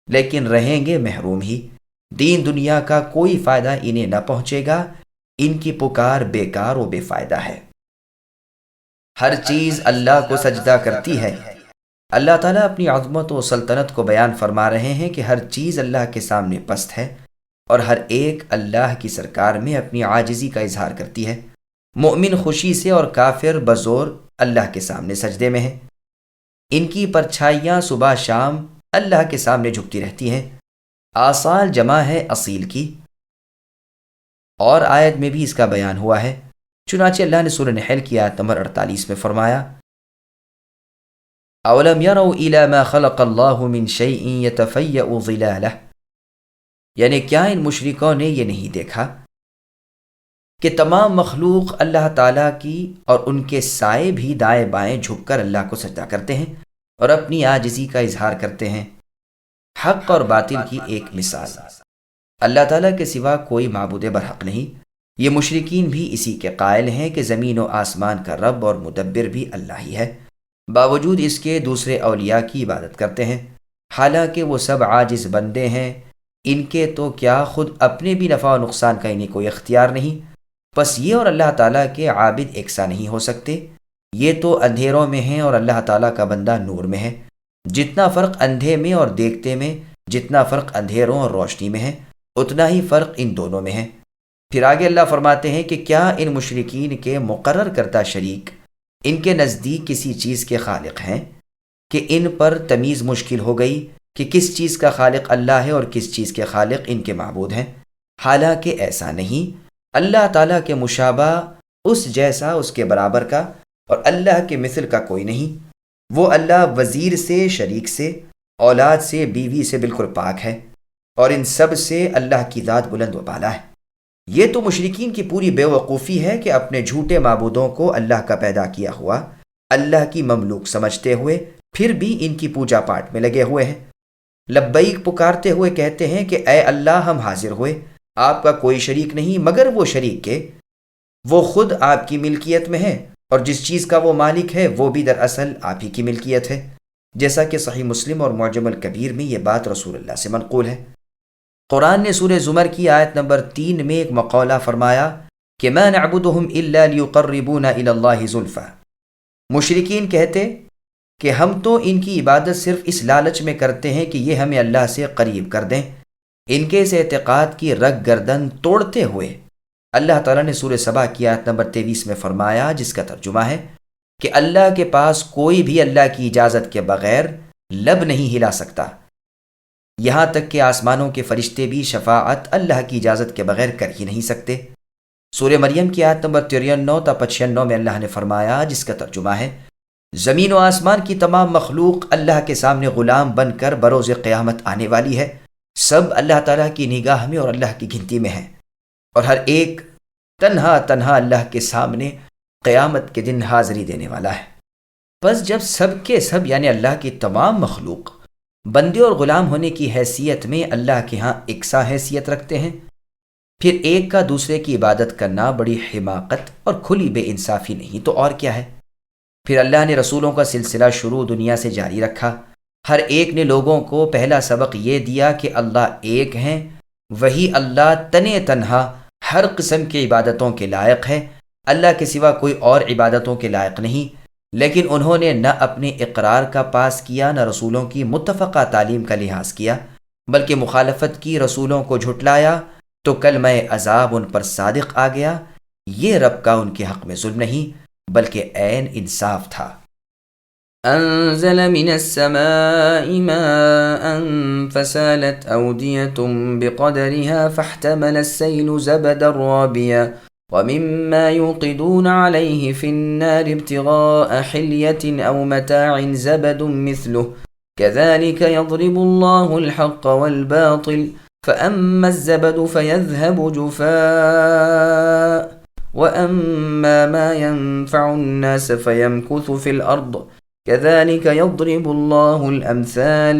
S2: لیکن رہیں گے محروم ہی۔ دین دنیا کا کوئی فائدہ انہیں نہ پہنچے گا، ان کی پکار بیکار و بے فائدہ ہے۔ ہر چیز اللہ کو سجدہ کرتی ہے۔ اللہ تعالیٰ اپنی عظمت و سلطنت کو بیان فرما رہے ہیں کہ ہر چیز اللہ کے سامنے پست ہے اور ہر ایک اللہ کی سرکار میں اپنی عاجزی کا اظہار کرتی ہے۔ مومن خوشی سے اور کافر بزور اللہ کے سامنے سجدے میں ہے۔ ان کی پرچھائیاں صبح شام اللہ کے سامنے جھکتی رہتی ہیں۔ آصال جمع ہے اصیل کی، اور آیت میں بھی اس کا بیان ہوا ہے۔ چنانچہ اللہ نے سورہ نحل کی آیت نمبر 48 میں فرمایا اولم يروا الى ما خلق الله من شيء يتفيأ ظلاله، یعنی کیا ان مشرکوں نے یہ نہیں دیکھا کہ تمام مخلوق اللہ تعالیٰ کی اور ان کے سائے بھی دائیں بائیں جھک کر اللہ کو سجدہ کرتے ہیں اور اپنی عاجزی کا اظہار کرتے ہیں۔ حق اور باطل کی ایک مثال، اللہ تعالیٰ کے سوا کوئی معبود برحق نہیں۔ یہ مشرکین بھی اسی کے قائل ہیں کہ زمین و آسمان کا رب اور مدبر بھی اللہ ہی ہے، باوجود اس کے دوسرے اولیاء کی عبادت کرتے ہیں، حالانکہ وہ سب عاجز بندے ہیں، ان کے تو کیا خود اپنے بھی نفع و نقصان کا انہیں کوئی اختیار نہیں۔ پس یہ اور اللہ تعالیٰ کے عابد یکساں نہیں ہو سکتے، یہ تو اندھیروں میں ہیں اور اللہ تعالیٰ کا بندہ نور میں ہے۔ جتنا فرق اندھے میں اور دیکھتے میں، جتنا فرق اندھیروں اور روشنی میں ہے، اتنا ہی فرق ان دونوں میں ہے۔ پھر آگے اللہ فرماتے ہیں کہ کیا ان مشرکین کے مقرر کردہ شریک ان کے نزدیک کسی چیز کے خالق ہیں کہ ان پر تمیز مشکل ہو گئی کہ کس چیز کا خالق اللہ ہے اور کس چیز کے خالق ان کے معبود ہیں؟ حالانکہ ایسا نہیں۔ اللہ تعالیٰ کے مشابہ اس جیسا اس کے برابر کا اور اللہ کے مثل کا کوئی نہیں۔ وہ اللہ وزیر سے، شریک سے، اولاد سے، بیوی سے بالکل پاک ہے، اور ان سب سے اللہ کی ذات بلند و بالا ہے۔ یہ تو مشرکین کی پوری بے وقوفی ہے کہ اپنے جھوٹے معبودوں کو اللہ کا پیدا کیا ہوا اللہ کی مملوک سمجھتے ہوئے پھر بھی ان کی پوجا پاٹ میں لگے ہوئے ہیں۔ لبیک پکارتے ہوئے کہتے ہیں کہ اے اللہ، ہم حاضر ہوئے، آپ کا کوئی شریک نہیں مگر وہ شریک کے وہ خود آپ کی ملکیت میں ہے، اور جس چیز کا وہ مالک ہے وہ بھی دراصل آپ ہی کی ملکیت ہے، جیسا کہ صحیح مسلم اور معجم الکبیر میں یہ بات رسول اللہ سے منقول ہے۔ قرآن نے سورہ زمر کی آیت نمبر 3 میں ایک مقولہ فرمایا کہ مَا نَعْبُدُهُمْ إِلَّا لِيُقَرِّبُونَ إِلَى اللَّهِ زُلْفَىٰ۔ مشرکین کہتے کہ ہم تو ان کی عبادت صرف اس لالچ میں کرتے ہیں کہ یہ ہمیں اللہ سے قریب کر دیں۔ ان کے اس اعتقاد کی رگ گردن توڑتے ہوئے اللہ تعالیٰ نے سورہ سبا کی آیت نمبر 23 میں فرمایا، جس کا ترجمہ ہے کہ اللہ کے پاس کوئی بھی اللہ کی اجازت کے بغیر لب نہیں ہلا سکتا، یہاں تک کہ آسمانوں کے فرشتے بھی شفاعت اللہ کی اجازت کے بغیر کر ہی نہیں سکتے۔ سورہ مریم کی آیت نمبر 93 تا 95 میں اللہ نے فرمایا، جس کا ترجمہ ہے زمین و آسمان کی تمام مخلوق اللہ کے سامنے غلام بن کر بروز قیامت آنے والی ہے، سب اللہ تعالیٰ کی نگاہ میں اور اللہ کی گنتی میں ہیں، اور ہر ایک تنہا اللہ کے سامنے قیامت کے دن حاضری دینے والا ہے۔ بس جب سب کے سب یعنی اللہ کی تمام مخلوق بندے اور غلام ہونے کی حیثیت میں اللہ کے ہاں یکساں حیثیت رکھتے ہیں، پھر ایک کا دوسرے کی عبادت کرنا بڑی حماقت اور کھلی بے انصافی نہیں تو اور کیا ہے۔ پھر اللہ نے رسولوں کا سلسلہ شروع دنیا سے جاری رکھا، ہر ایک نے لوگوں کو پہلا سبق یہ دیا کہ اللہ ایک ہیں، وہی اللہ تنے تنہا ہر قسم کی عبادتوں کے لائق ہے، اللہ کے سوا کوئی اور عبادتوں کے لائق نہیں۔ لیکن انہوں نے نہ اپنے اقرار کا پاس کیا، نہ رسولوں کی متفقہ تعلیم کا لحاظ کیا، بلکہ مخالفت کی، رسولوں کو جھٹلایا، تو کلمہ عذاب ان پر صادق آ گیا۔ یہ رب کا ان کے حق میں ظلم نہیں بلکہ عین انصاف تھا۔
S1: أنزل من السماء ماء فسالت أودية بقدرها فاحتمل السيل زبدا رابيا ومما يوقدون عليه في النار ابتغاء حلية أو متاع زبد مثله كذلك يضرب الله الحق والباطل فأما الزبد فيذهب جفاء وأما ما ينفع الناس فيمكث في الأرض كذلك يضرب الله الأمثال۔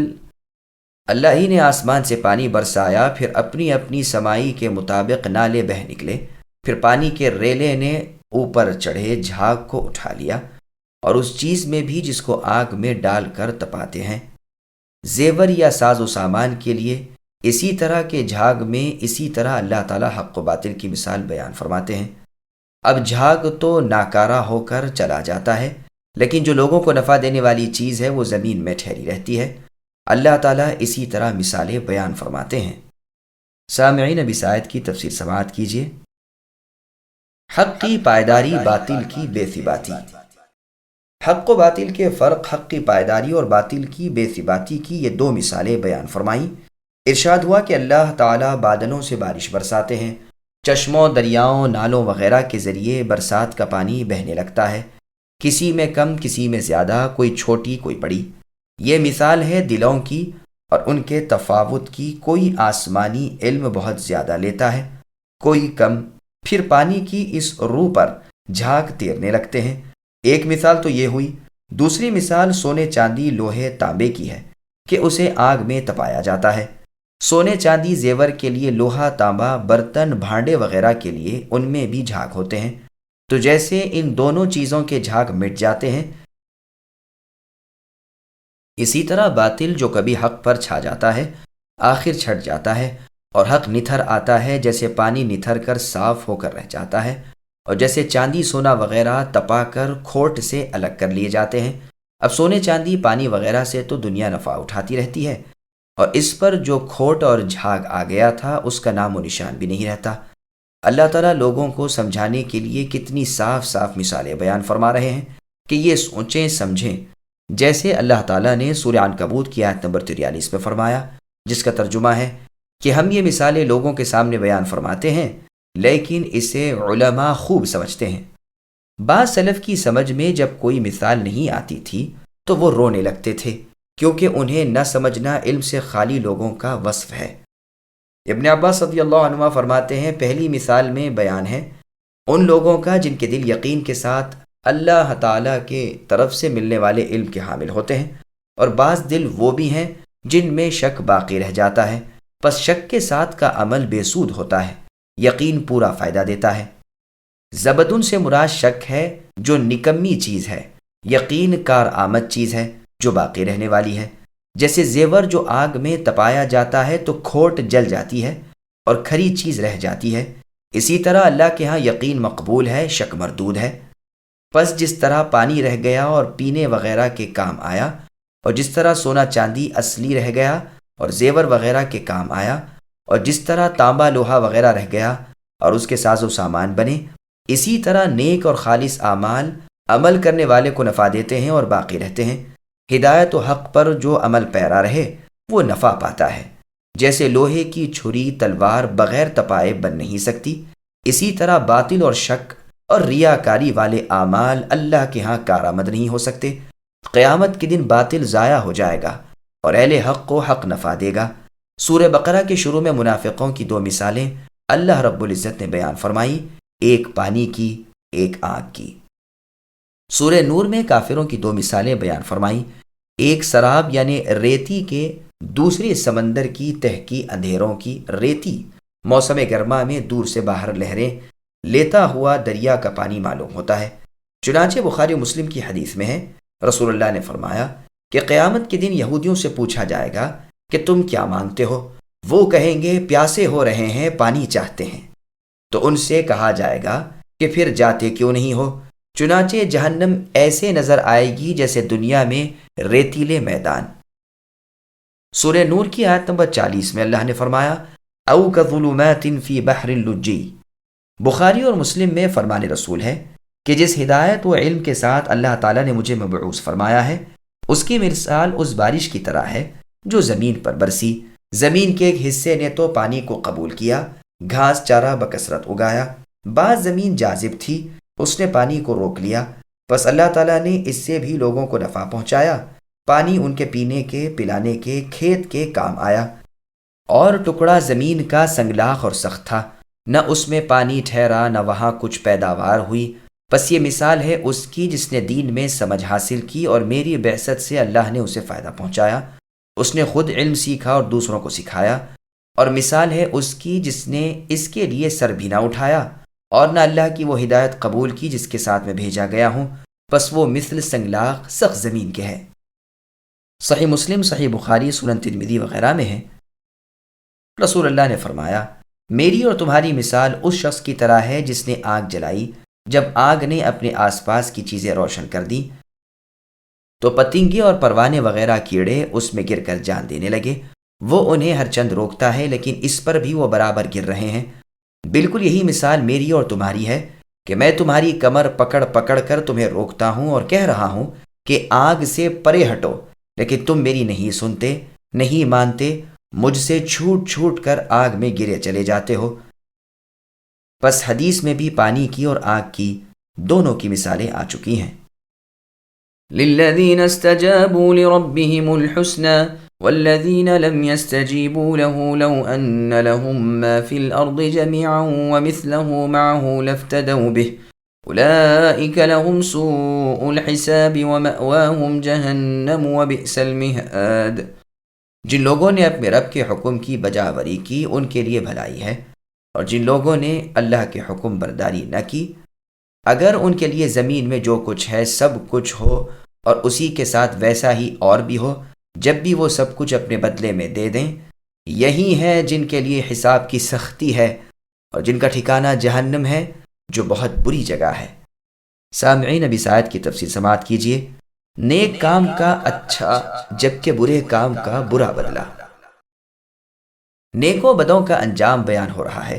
S2: اللہ ہی نے آسمان سے پانی برسایا، پھر اپنی اپنی سمائی کے مطابق نالے بہہ نکلے، پھر پانی کے ریلے نے اوپر چڑھے جھاگ کو اٹھا لیا، اور اس چیز میں بھی جس کو آگ میں ڈال کر تپاتے ہیں، زیور یا ساز و سامان کے لیے، اسی طرح کے جھاگ میں اسی طرح اللہ تعالیٰ حق و باطل کی مثال بیان فرماتے ہیں۔ اب جھاگ تو ناکارہ ہو کر چلا جاتا ہے، لیکن جو لوگوں کو نفع دینے والی چیز ہے وہ زمین میں ٹھہری رہتی ہے۔ اللہ تعالیٰ اسی طرح مثالیں بیان فرماتے ہیں۔ سامعین، اب اس آیت کی تفسیر سماعت کیجیے۔ حق کی پائیداری، باطل کی بے ثباتی۔ حق و باطل کے فرق، حق کی پائیداری اور باطل کی بے ثباتی کی یہ دو مثالیں بیان فرمائیں۔ ارشاد ہوا کہ اللہ تعالیٰ بادلوں سے بارش برساتے ہیں، چشموں، دریاؤں، نالوں وغیرہ کے ذریعے برسات کا پانی بہنے لگتا ہے، کسی میں کم کسی میں زیادہ، کوئی چھوٹی کوئی بڑی۔ یہ مثال ہے دلوں کی اور ان کے تفاوت کی، کوئی آسمانی علم بہت زیادہ لیتا ہے، کوئی کم۔ پھر پانی کی اس روح پر جھاگ تیرنے لگتے ہیں۔ ایک مثال تو یہ ہوئی، دوسری مثال سونے، چاندی، لوہے، تانبے کی ہے کہ اسے آگ میں تپایا جاتا ہے۔ سونے چاندی زیور کے لیے، لوہا تانبا برتن بھانڈے وغیرہ کے لیے، ان میں بھی جھاگ ہوتے ہیں۔ تو جیسے ان دونوں چیزوں کے جھاگ مٹ جاتے ہیں، اسی طرح باطل جو کبھی حق پر چھا جاتا ہے آخر چھٹ جاتا ہے، اور حق نتھر آتا ہے جیسے پانی نتھر کر صاف ہو کر رہ جاتا ہے، اور جیسے چاندی سونا وغیرہ تپا کر کھوٹ سے الگ کر لیے جاتے ہیں۔ اب سونے چاندی پانی وغیرہ سے تو دنیا نفع اٹھاتی رہتی ہے، اور اس پر جو کھوٹ اور جھاگ آ گیا تھا اس کا نام و نشان بھی نہیں رہتا۔ اللہ تعالیٰ لوگوں کو سمجھانے کے لیے کتنی صاف صاف مثالیں بیان فرما رہے ہیں کہ یہ سوچیں سمجھیں، جیسے اللہ تعالیٰ نے سورہ عنکبوت کی آیت نمبر 43 میں فرمایا، جس کا ترجمہ ہے کہ ہم یہ مثالیں لوگوں کے سامنے بیان فرماتے ہیں، لیکن اسے علماء خوب سمجھتے ہیں۔ بعض سلف کی سمجھ میں جب کوئی مثال نہیں آتی تھی تو وہ رونے لگتے تھے، کیونکہ انہیں نہ سمجھنا علم سے خالی لوگوں کا وصف ہے۔ ابن عباس رضی اللہ عنہ فرماتے ہیں، پہلی مثال میں بیان ہے ان لوگوں کا جن کے دل یقین کے ساتھ اللہ تعالیٰ کے طرف سے ملنے والے علم کے حامل ہوتے ہیں، اور بعض دل وہ بھی ہیں جن میں شک باقی رہ جاتا ہے، پس شک کے ساتھ کا عمل بے سود ہوتا ہے، یقین پورا فائدہ دیتا ہے۔ زبدن سے مراد شک ہے جو نکمی چیز ہے، یقین کار آمد چیز ہے جو باقی رہنے والی ہے۔ جیسے زیور جو آگ میں تپایا جاتا ہے تو کھوٹ جل جاتی ہے اور کھری چیز رہ جاتی ہے، اسی طرح اللہ کے ہاں یقین مقبول ہے، شک مردود ہے۔ پس جس طرح پانی رہ گیا اور پینے وغیرہ کے کام آیا، اور جس طرح سونا چاندی اصلی رہ گیا اور زیور وغیرہ کے کام آیا، اور جس طرح تانبا لوہا وغیرہ رہ گیا اور اس کے ساز و سامان بنے، اسی طرح نیک اور خالص اعمال عمل کرنے والے کو نفع دیتے ہیں اور باقی رہتے ہیں۔ ہدایت و حق پر جو عمل پیرا رہے وہ نفع پاتا ہے۔ جیسے لوہے کی چھری تلوار بغیر تپائے بن نہیں سکتی، اسی طرح باطل اور شک اور ریاکاری والے اعمال اللہ کے ہاں کارآمد نہیں ہو سکتے۔ قیامت کے دن باطل ضائع ہو جائے گا اور اہل حق کو حق نفع دے گا۔ سورہ بقرہ کے شروع میں منافقوں کی دو مثالیں اللہ رب العزت نے بیان فرمائی، ایک پانی کی، ایک آگ کی۔ سورہ نور میں کافروں کی دو مثالیں بیان فرمائیں، ایک سراب یعنی ریتی کے، دوسری سمندر کی تہ کی اندھیروں کی ریتی موسم گرما میں دور سے باہر لہریں لیتا ہوا دریا کا پانی معلوم ہوتا ہے۔ چنانچہ بخاری و مسلم کی حدیث میں ہے، رسول اللہ نے فرمایا کہ قیامت کے دن یہودیوں سے پوچھا جائے گا کہ تم کیا مانگتے ہو؟ وہ کہیں گے پیاسے ہو رہے ہیں، پانی چاہتے ہیں۔ تو ان سے کہا جائے گا کہ پھر جاتے کیوں نہیں ہو؟ چنانچہ جہنم ایسے نظر آئے گی جیسے دنیا میں ریتیلے میدان۔ سورہ نور کی آیت نمبر 40 میں اللہ نے فرمایا او کظلمات فی بحر اللجی۔ بخاری اور مسلم میں فرمان رسول ہے کہ جس ہدایت و علم کے ساتھ اللہ تعالیٰ نے مجھے مبعوث فرمایا ہے، اس کی مثال اس بارش کی طرح ہے جو زمین پر برسی۔ زمین کے ایک حصے نے تو پانی کو قبول کیا، گھاس چارہ بکثرت اگایا، بعض زمین جاذب تھی، اس نے پانی کو روک لیا، بس اللہ تعالیٰ نے اس سے بھی لوگوں کو نفع پہنچایا، پانی ان کے پینے کے، پلانے کے، کھیت کے کام آیا۔ اور ٹکڑا زمین کا سنگلاخ اور سخت تھا، نہ اس میں پانی ٹھہرا نہ وہاں کچھ پیداوار ہوئی، بس یہ مثال ہے اس کی جس نے دین میں سمجھ حاصل کی اور میری بعثت سے اللہ نے اسے فائدہ پہنچایا، اس نے خود علم سیکھا اور دوسروں کو سکھایا، اور مثال ہے اس کی جس نے اس کے لیے سر بھی نہ اٹھایا اور نہ اللہ کی وہ ہدایت قبول کی جس کے ساتھ میں بھیجا گیا ہوں، بس وہ مثل سنگلاخ سخت زمین کے ہے۔ صحیح مسلم، صحیح بخاری، سنن ترمذی وغیرہ میں ہے، رسول اللہ نے فرمایا میری اور تمہاری مثال اس شخص کی طرح ہے جس نے آگ جلائی، جب آگ نے اپنے آس پاس کی چیزیں روشن کر دیں تو پتنگے اور پروانے وغیرہ کیڑے اس میں گر کر جان دینے لگے۔ وہ انہیں ہر چند روکتا ہے لیکن اس پر بھی وہ برابر گر رہے ہیں۔ بالکل یہی مثال میری اور تمہاری ہے کہ میں تمہاری کمر پکڑ پکڑ کر تمہیں روکتا ہوں اور کہہ رہا ہوں کہ آگ سے پرے ہٹو، لیکن تم میری نہیں سنتے، نہیں مانتے، مجھ سے چھوٹ چھوٹ کر آگ میں گرے چلے جاتے ہو۔ پس حدیث میں بھی پانی کی اور آگ کی دونوں کی مثالیں آ چکی ہیں۔
S1: للذین استجابوا لربهم الحسنى والذین لم يستجیبوا له لو ان لهم ما في الارض جميعا ومثله معه لافتدوا به اولئک لهم سوء الحساب ومأواهم جہنم وبئس المہاد۔
S2: جن لوگوں نے اپنے رب کے حکم کی بجاوری کی ان کے لیے بھلائی ہے، اور جن لوگوں نے اللہ کے حکم برداری نہ کی، اگر ان کے لیے زمین میں جو کچھ ہے سب کچھ ہو اور اسی کے ساتھ ویسا ہی اور بھی ہو، جب بھی وہ سب کچھ اپنے بدلے میں دے دیں، یہی ہے جن کے لیے حساب کی سختی ہے اور جن کا ٹھکانہ جہنم ہے جو بہت بری جگہ ہے۔ سامعین، اب اس آیت کی تفسیر سماعت کیجیے۔ نیک کام کا اچھا جبکہ برے کام کا برا بدلہ۔ نیکوں بدوں کا انجام بیان ہو رہا ہے۔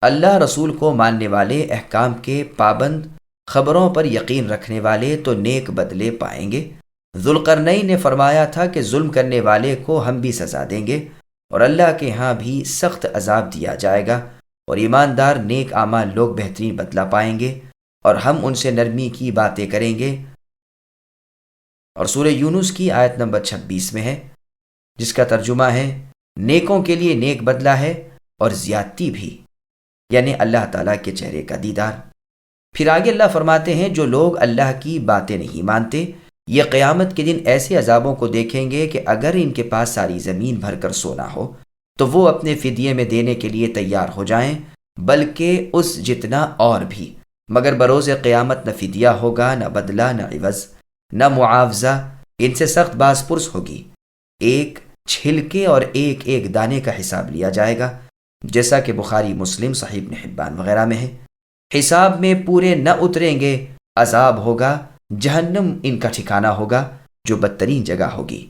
S2: اللہ رسول کو ماننے والے، احکام کے پابند، خبروں پر یقین رکھنے والے تو نیک بدلے پائیں گے۔ ذوالقرنین نے فرمایا تھا کہ ظلم کرنے والے کو ہم بھی سزا دیں گے اور اللہ کے ہاں بھی سخت عذاب دیا جائے گا، اور ایماندار نیک اعمال لوگ بہترین بدلہ پائیں گے اور ہم ان سے نرمی کی باتیں کریں گے۔ اور سورہ یونس کی آیت نمبر 26 میں ہے، جس کا ترجمہ ہے نیکوں کے لیے نیک بدلہ ہے اور زیادتی بھی، یعنی اللہ تعالیٰ کے چہرے کا دیدار۔ پھر آگے اللہ فرماتے ہیں جو لوگ اللہ کی باتیں نہیں مانتے یہ قیامت کے دن ایسے عذابوں کو دیکھیں گے کہ اگر ان کے پاس ساری زمین بھر کر سونا ہو تو وہ اپنے فدیے میں دینے کے لیے تیار ہو جائیں، بلکہ اس جتنا اور بھی، مگر بروز قیامت نہ فدیہ ہوگا، نہ بدلہ، نہ عوض، نہ معاوضہ، ان سے سخت باز پرس ہوگی۔ ایک چھلکے اور ایک ایک دانے کا حساب لیا جائے گا، جیسا کہ بخاری، مسلم، صحیح ابن حبان وغیرہ میں ہے۔ حساب میں پورے نہ اتریں گے، عذاب ہوگا، جہنم ان کا ٹھکانہ ہوگا جو بدترین جگہ ہوگی۔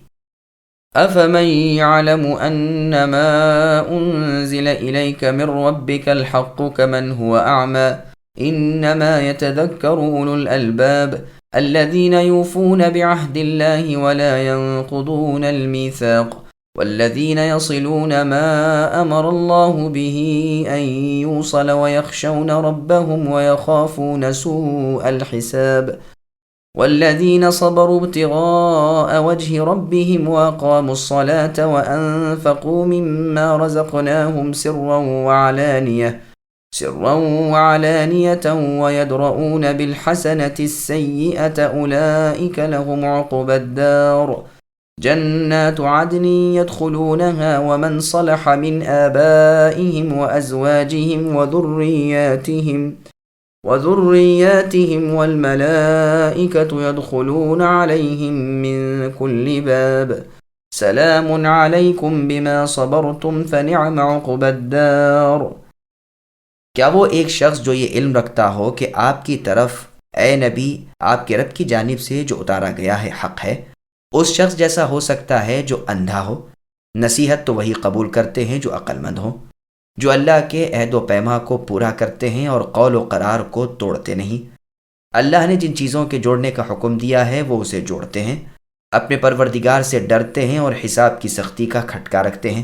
S1: أفمن يعلم أنما أنزل إليك من ربك الحق كمن هو أعمى إنما يتذكر أولو الألباب الذين يوفون بعهد الله ولا ينقضون الميثاق والذين يصلون ما أمر الله به أن يوصل ويخشون ربهم ويخافون سوء الحساب والذين صبروا ابتغاء وجه ربهم وأقاموا الصلاة وأنفقوا مما رزقناهم سرا وعلانية ويدرؤون بالحسنة السيئة أولئك لهم عقبى الدار جنات عدن يدخلونها ومن صلح من آبائهم وأزواجهم وذرياتهم والملائكة يدخلون عليهم من كل باب سلام عليكم بما صبرتم فنعم عقبى الدار۔
S2: کیا وہ ایک شخص جو یہ علم رکھتا ہو کہ آپ کی طرف اے نبی آپ کے رب کی جانب سے جو اتارا گیا ہے حق ہے، اس شخص جیسا ہو سکتا ہے جو اندھا ہو؟ نصیحت تو وہی قبول کرتے ہیں جو عقل مند ہوں، جو اللہ کے عہد و پیما کو پورا کرتے ہیں اور قول و قرار کو توڑتے نہیں۔ اللہ نے جن چیزوں کے جوڑنے کا حکم دیا ہے وہ اسے جوڑتے ہیں، اپنے پروردگار سے ڈرتے ہیں اور حساب کی سختی کا کھٹکا رکھتے ہیں،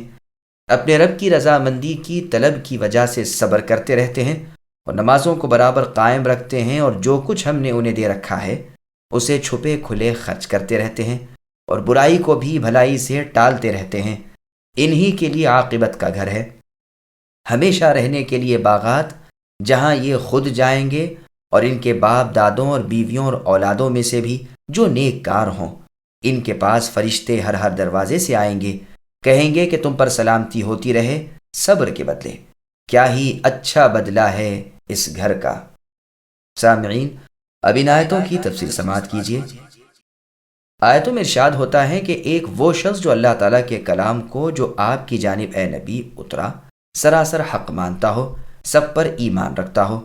S2: اپنے رب کی رضامندی کی طلب کی وجہ سے صبر کرتے رہتے ہیں اور نمازوں کو برابر قائم رکھتے ہیں، اور جو کچھ ہم نے انہیں دے رکھا ہے اسے چھپے کھلے خرچ کرتے رہتے ہیں اور برائی کو بھی بھلائی سے ٹالتے رہتے ہیں۔ انہی کے لیے عاقبت کا گھر ہے، ہمیشہ رہنے کے لیے باغات، جہاں یہ خود جائیں گے اور ان کے باپ دادوں اور بیویوں اور اولادوں میں سے بھی جو نیک کار ہوں۔ ان کے پاس فرشتے ہر دروازے سے آئیں گے، کہیں گے کہ تم پر سلامتی ہوتی رہے صبر کے بدلے، کیا ہی اچھا بدلہ ہے اس گھر کا۔ سامعین، اب ان آیتوں کی تفصیل سماعت کیجیے۔ آیتوں میں ارشاد ہوتا ہے کہ ایک وہ شخص جو اللہ تعالیٰ کے کلام کو جو آپ کی جانب اے نبی اترا سراسر حق مانتا ہو، سب پر ایمان رکھتا ہو،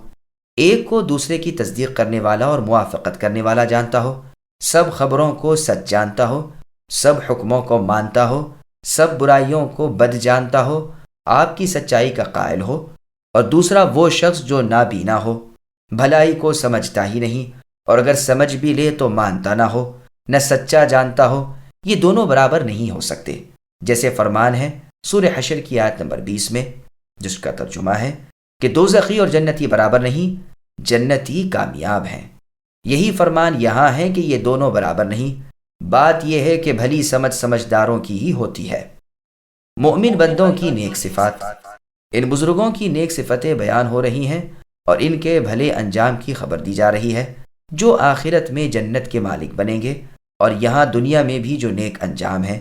S2: ایک کو دوسرے کی تصدیق کرنے والا اور موافقت کرنے والا جانتا ہو، سب خبروں کو سچ جانتا ہو، سب حکموں کو مانتا ہو، سب برائیوں کو بد جانتا ہو، آپ کی سچائی کا قائل ہو، اور دوسرا وہ شخص جو نابینا ہو، بھلائی کو سمجھتا ہی نہیں، اور اگر سمجھ بھی لے تو مانتا نہ ہو، نہ سچا جانتا ہو، یہ دونوں برابر نہیں ہو سکتے۔ جیسے فرمان ہے سورہ حشر کی آیت نمبر 20 میں، جس کا ترجمہ ہے کہ دوزخی اور جنتی برابر نہیں، جنتی کامیاب ہیں۔ یہی فرمان یہاں ہے کہ یہ دونوں برابر نہیں، بات یہ ہے کہ بھلی سمجھ سمجھداروں کی ہی ہوتی ہے۔ مومن بندوں کی نیک صفات، ان بزرگوں کی نیک صفتیں بیان ہو رہی ہیں اور ان کے بھلے انجام کی خبر دی جا رہی ہے، جو آخرت میں جنت کے مالک بنیں گے، اور یہاں دنیا میں بھی جو نیک انجام ہے۔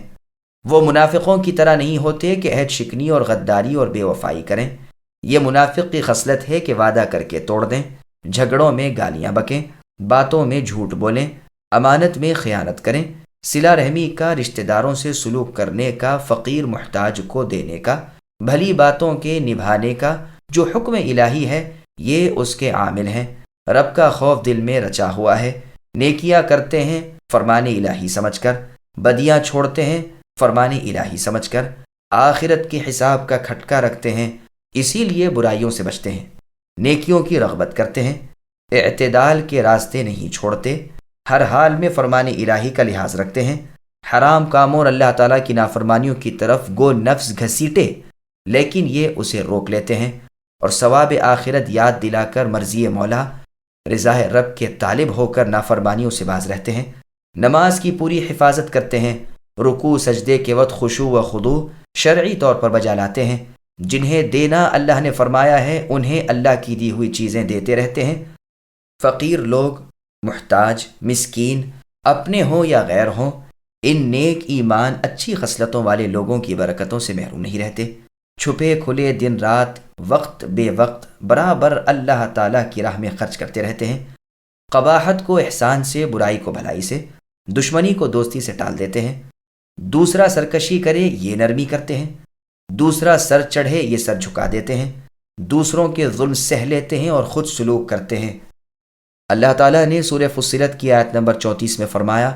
S2: وہ منافقوں کی طرح نہیں ہوتے کہ عہد شکنی اور غداری اور بے وفائی کریں۔ یہ منافق کی خصلت ہے کہ وعدہ کر کے توڑ دیں، جھگڑوں میں گالیاں بکیں، باتوں میں جھوٹ بولیں، امانت میں خیانت کریں، صلہ رحمی کا، رشتہ داروں سے سلوک کرنے کا، فقیر محتاج کو دینے کا، بھلی باتوں کے نبھانے کا، جو حکم الہی ہے یہ اس کے عامل ہیں، رب کا خوف دل میں رچا ہوا ہے، نیکیاں کرتے ہیں فرمان الہی سمجھ کر، بدیاں چھوڑتے ہیں فرمان الہی سمجھ کر، آخرت کے حساب کا کھٹکا رکھتے ہیں، اسی لیے برائیوں سے بچتے ہیں، نیکیوں کی رغبت کرتے ہیں، اعتدال کے راستے نہیں چھوڑتے، ہر حال میں فرمان الہی کا لحاظ رکھتے ہیں، حرام کاموں اور اللہ تعالیٰ کی نافرمانیوں کی طرف گو نفس گھسیٹے لیکن یہ اسے روک لیتے ہیں، اور ثواب آخرت یاد دلا کر مرضی مولا، رضا رب کے طالب ہو کر نافرمانیوں سے باز رہتے ہیں، نماز کی پوری حفاظت کرتے ہیں، رکوع سجدے کے وقت خشوع و خضوع شرعی طور پر بجا لاتے ہیں، جنہیں دینا اللہ نے فرمایا ہے انہیں اللہ کی دی ہوئی چیزیں دیتے رہتے ہیں، فقیر لوگ، محتاج، مسکین، اپنے ہوں یا غیر ہوں، ان نیک ایمان اچھی خصلتوں والے لوگوں کی برکتوں سے محروم نہیں رہتے۔ چھپے کھلے دن رات وقت بے وقت برابر اللہ تعالیٰ کی راہ میں خرچ کرتے رہتے ہیں۔ قباحت کو احسان سے، برائی کو بھلائی سے، دشمنی کو دوستی سے ٹال دیتے ہیں۔ دوسرا سرکشی کرے یہ نرمی کرتے ہیں، دوسرا سر چڑھے یہ سر جھکا دیتے ہیں، دوسروں کے ظلم سہ لیتے ہیں اور خود سلوک کرتے ہیں۔ اللہ تعالیٰ نے سورہ فصلت کی آیت نمبر 34 میں فرمایا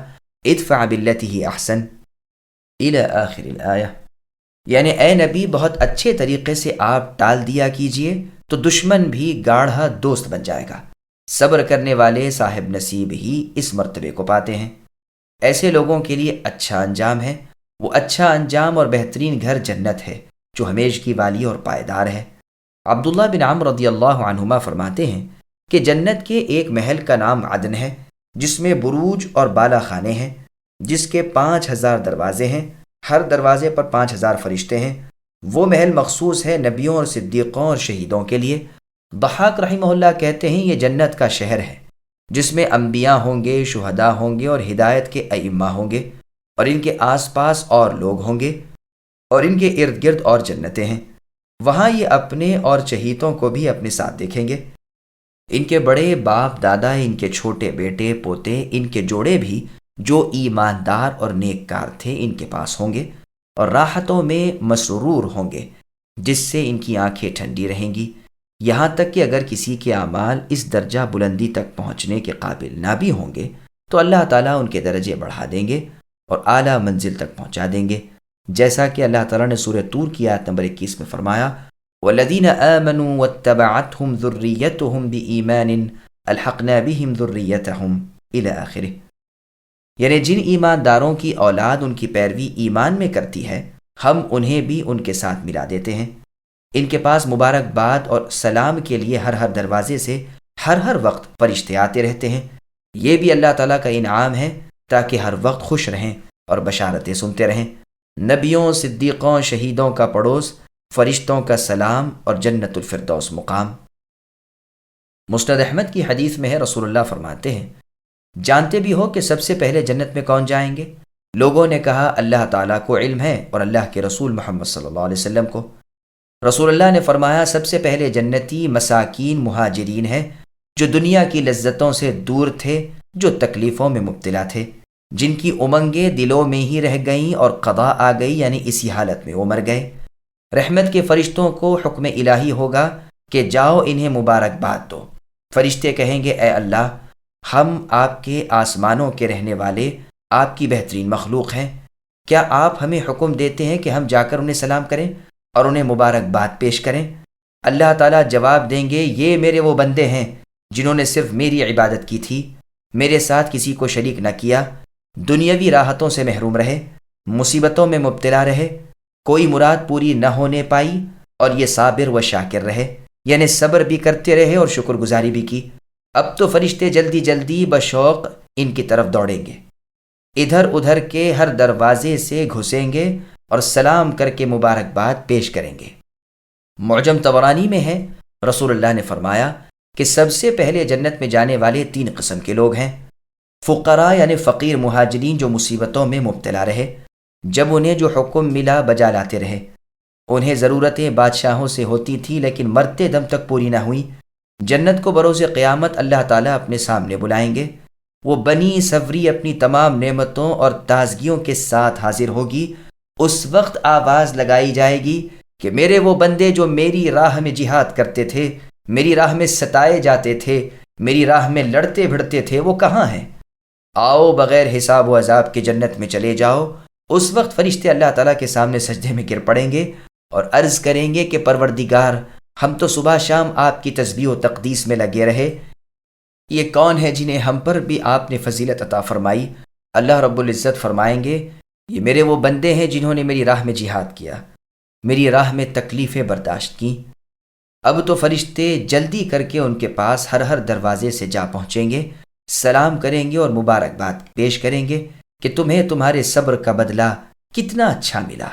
S2: ادفع باللتی ہی احسن الی آخر الآیہ، یعنی اے نبی بہت اچھے طریقے سے آپ ٹال دیا کیجئے تو دشمن بھی گاڑھا دوست بن جائے گا۔ صبر کرنے والے صاحب نصیب ہی اس مرتبے کو پاتے ہیں۔ ایسے لوگوں کے لیے اچھا انجام ہے، وہ اچھا انجام اور بہترین گھر جنت ہے جو ہمیش کی والی اور پائیدار ہے۔ عبداللہ بن عمرو رضی اللہ عنہما فرماتے ہیں کہ جنت کے ایک محل کا نام عدن ہے، جس میں بروج اور بالا خانے ہیں، جس کے 5000 دروازے ہیں، ہر دروازے پر 5000 فرشتے ہیں۔ وہ محل مخصوص ہے نبیوں اور صدیقوں اور شہیدوں کے لیے۔ ضحاک رحمہ اللہ کہتے ہیں یہ جنت کا شہر ہے جس میں انبیاء ہوں گے، شہداء ہوں گے اور ہدایت کے ائمہ ہوں گے، اور ان کے آس پاس اور لوگ ہوں گے، اور ان کے ارد گرد اور جنتیں ہیں۔ وہاں یہ اپنے اور چہیتوں کو بھی اپنے ساتھ دیکھیں گے۔ ان کے بڑے باپ دادا، ان کے چھوٹے بیٹے پوتے، ان کے جوڑے بھی جو ایماندار اور نیک کار تھے ان کے پاس ہوں گے، اور راحتوں میں مسرور ہوں گے جس سے ان کی آنکھیں ٹھنڈی رہیں گی، یہاں تک کہ اگر کسی کے اعمال اس درجہ بلندی تک پہنچنے کے قابل نہ بھی ہوں گے تو اللہ تعالیٰ ان کے درجے بڑھا دیں گے اور اعلیٰ منزل تک پہنچا دیں گے، جیسا کہ اللہ تعالیٰ نے سورہ طور کی آیت نمبر 21 میں فرمایا وَالَّذِينَ آمَنُوا وَاتَّبَعَتْهُمْ ذُرِّيَّتُهُمْ بِإِيمَانٍ أَلْحَقْنَا بِهِمْ ذُرِّيَّتَهُمْ إِلَى آخِرِهِ، یعنی جن ایمانداروں کی اولاد ان کی پیروی ایمان میں کرتی ہے ہم انہیں بھی ان کے ساتھ ملا دیتے ہیں۔ ان کے پاس مبارکباد اور سلام کے لیے ہر دروازے سے ہر وقت فرشتے آتے رہتے ہیں۔ یہ بھی اللہ تعالیٰ کا انعام ہے تاکہ ہر وقت خوش رہیں اور بشارتیں سنتے رہیں۔ نبیوں، صدیقوں، شہیدوں کا پڑوس، فرشتوں کا سلام اور جنت الفردوس مقام۔ مسند احمد کی حدیث میں ہے، رسول اللہ فرماتے ہیں جانتے بھی ہو کہ سب سے پہلے جنت میں کون جائیں گے؟ لوگوں نے کہا اللہ تعالیٰ کو علم ہے اور اللہ کے رسول محمد صلی اللہ علیہ وسلم کو۔ رسول اللہ نے فرمایا سب سے پہلے جنتی مساکین مہاجرین ہیں جو دنیا کی لذتوں سے دور تھے، جو تکلیفوں میں مبتلا تھے، جن کی امنگیں دلوں میں ہی رہ گئیں اور قضا آ گئی، یعنی اسی حالت میں وہ مر گئے۔ رحمت کے فرشتوں کو حکم الہی ہوگا کہ جاؤ انہیں مبارکباد دو۔ فرشتے کہیں گے اے اللہ، ہم آپ کے آسمانوں کے رہنے والے، آپ کی بہترین مخلوق ہیں، کیا آپ ہمیں حکم دیتے ہیں کہ ہم جا کر انہیں سلام کریں اور انہیں مبارکباد پیش کریں؟ اللہ تعالیٰ جواب دیں گے یہ میرے وہ بندے ہیں جنہوں نے صرف میری عبادت کی تھی، میرے ساتھ کسی کو شریک نہ کیا، دنیاوی راحتوں سے محروم رہے، مصیبتوں میں مبتلا رہے، کوئی مراد پوری نہ ہونے پائی، اور یہ صابر و شاکر رہے، یعنی صبر بھی کرتے رہے اور شکر گزاری بھی کی۔ اب تو فرشتے جلدی جلدی بشوق ان کی طرف دوڑیں گے، ادھر ادھر کے ہر دروازے سے گھسیں گے اور سلام کر کے مبارکباد پیش کریں گے۔ معجم طبرانی میں ہے، رسول اللہ نے فرمایا کہ سب سے پہلے جنت میں جانے والے 3 قسم کے لوگ ہیں۔ فقراء یعنی فقیر مہاجرین جو مصیبتوں میں مبتلا رہے، جب انہیں جو حکم ملا بجا لاتے رہے، انہیں ضرورتیں بادشاہوں سے ہوتی تھی لیکن مرتے دم تک پوری نہ ہوئی۔ جنت کو بروز قیامت اللہ تعالیٰ اپنے سامنے بلائیں گے، وہ بنی سوری اپنی تمام نعمتوں اور تازگیوں کے ساتھ حاضر ہوگی۔ اس وقت آواز لگائی جائے گی کہ میرے وہ بندے جو میری راہ میں جہاد کرتے تھے، میری راہ میں ستائے جاتے تھے، میری راہ میں لڑتے بھڑتے تھے، وہ کہاں ہیں؟ آؤ بغیر حساب و عذاب کے جنت میں چلے جاؤ۔ اس وقت فرشتے اللہ تعالیٰ کے سامنے سجدے میں گر پڑیں گے اور عرض کریں گے کہ پروردگار، ہم تو صبح شام آپ کی تسبیح و تقدیس میں لگے رہے، یہ کون ہے جنہیں ہم پر بھی آپ نے فضیلت عطا فرمائی؟ اللہ رب العزت فرمائیں گے یہ میرے وہ بندے ہیں جنہوں نے میری راہ میں جہاد کیا، میری راہ میں تکلیفیں برداشت کی۔ اب تو فرشتے جلدی کر کے ان کے پاس ہر دروازے سے جا پہنچیں گے، سلام کریں گے اور مبارکباد پیش کریں گے کہ تمہیں تمہارے صبر کا بدلہ کتنا اچھا ملا۔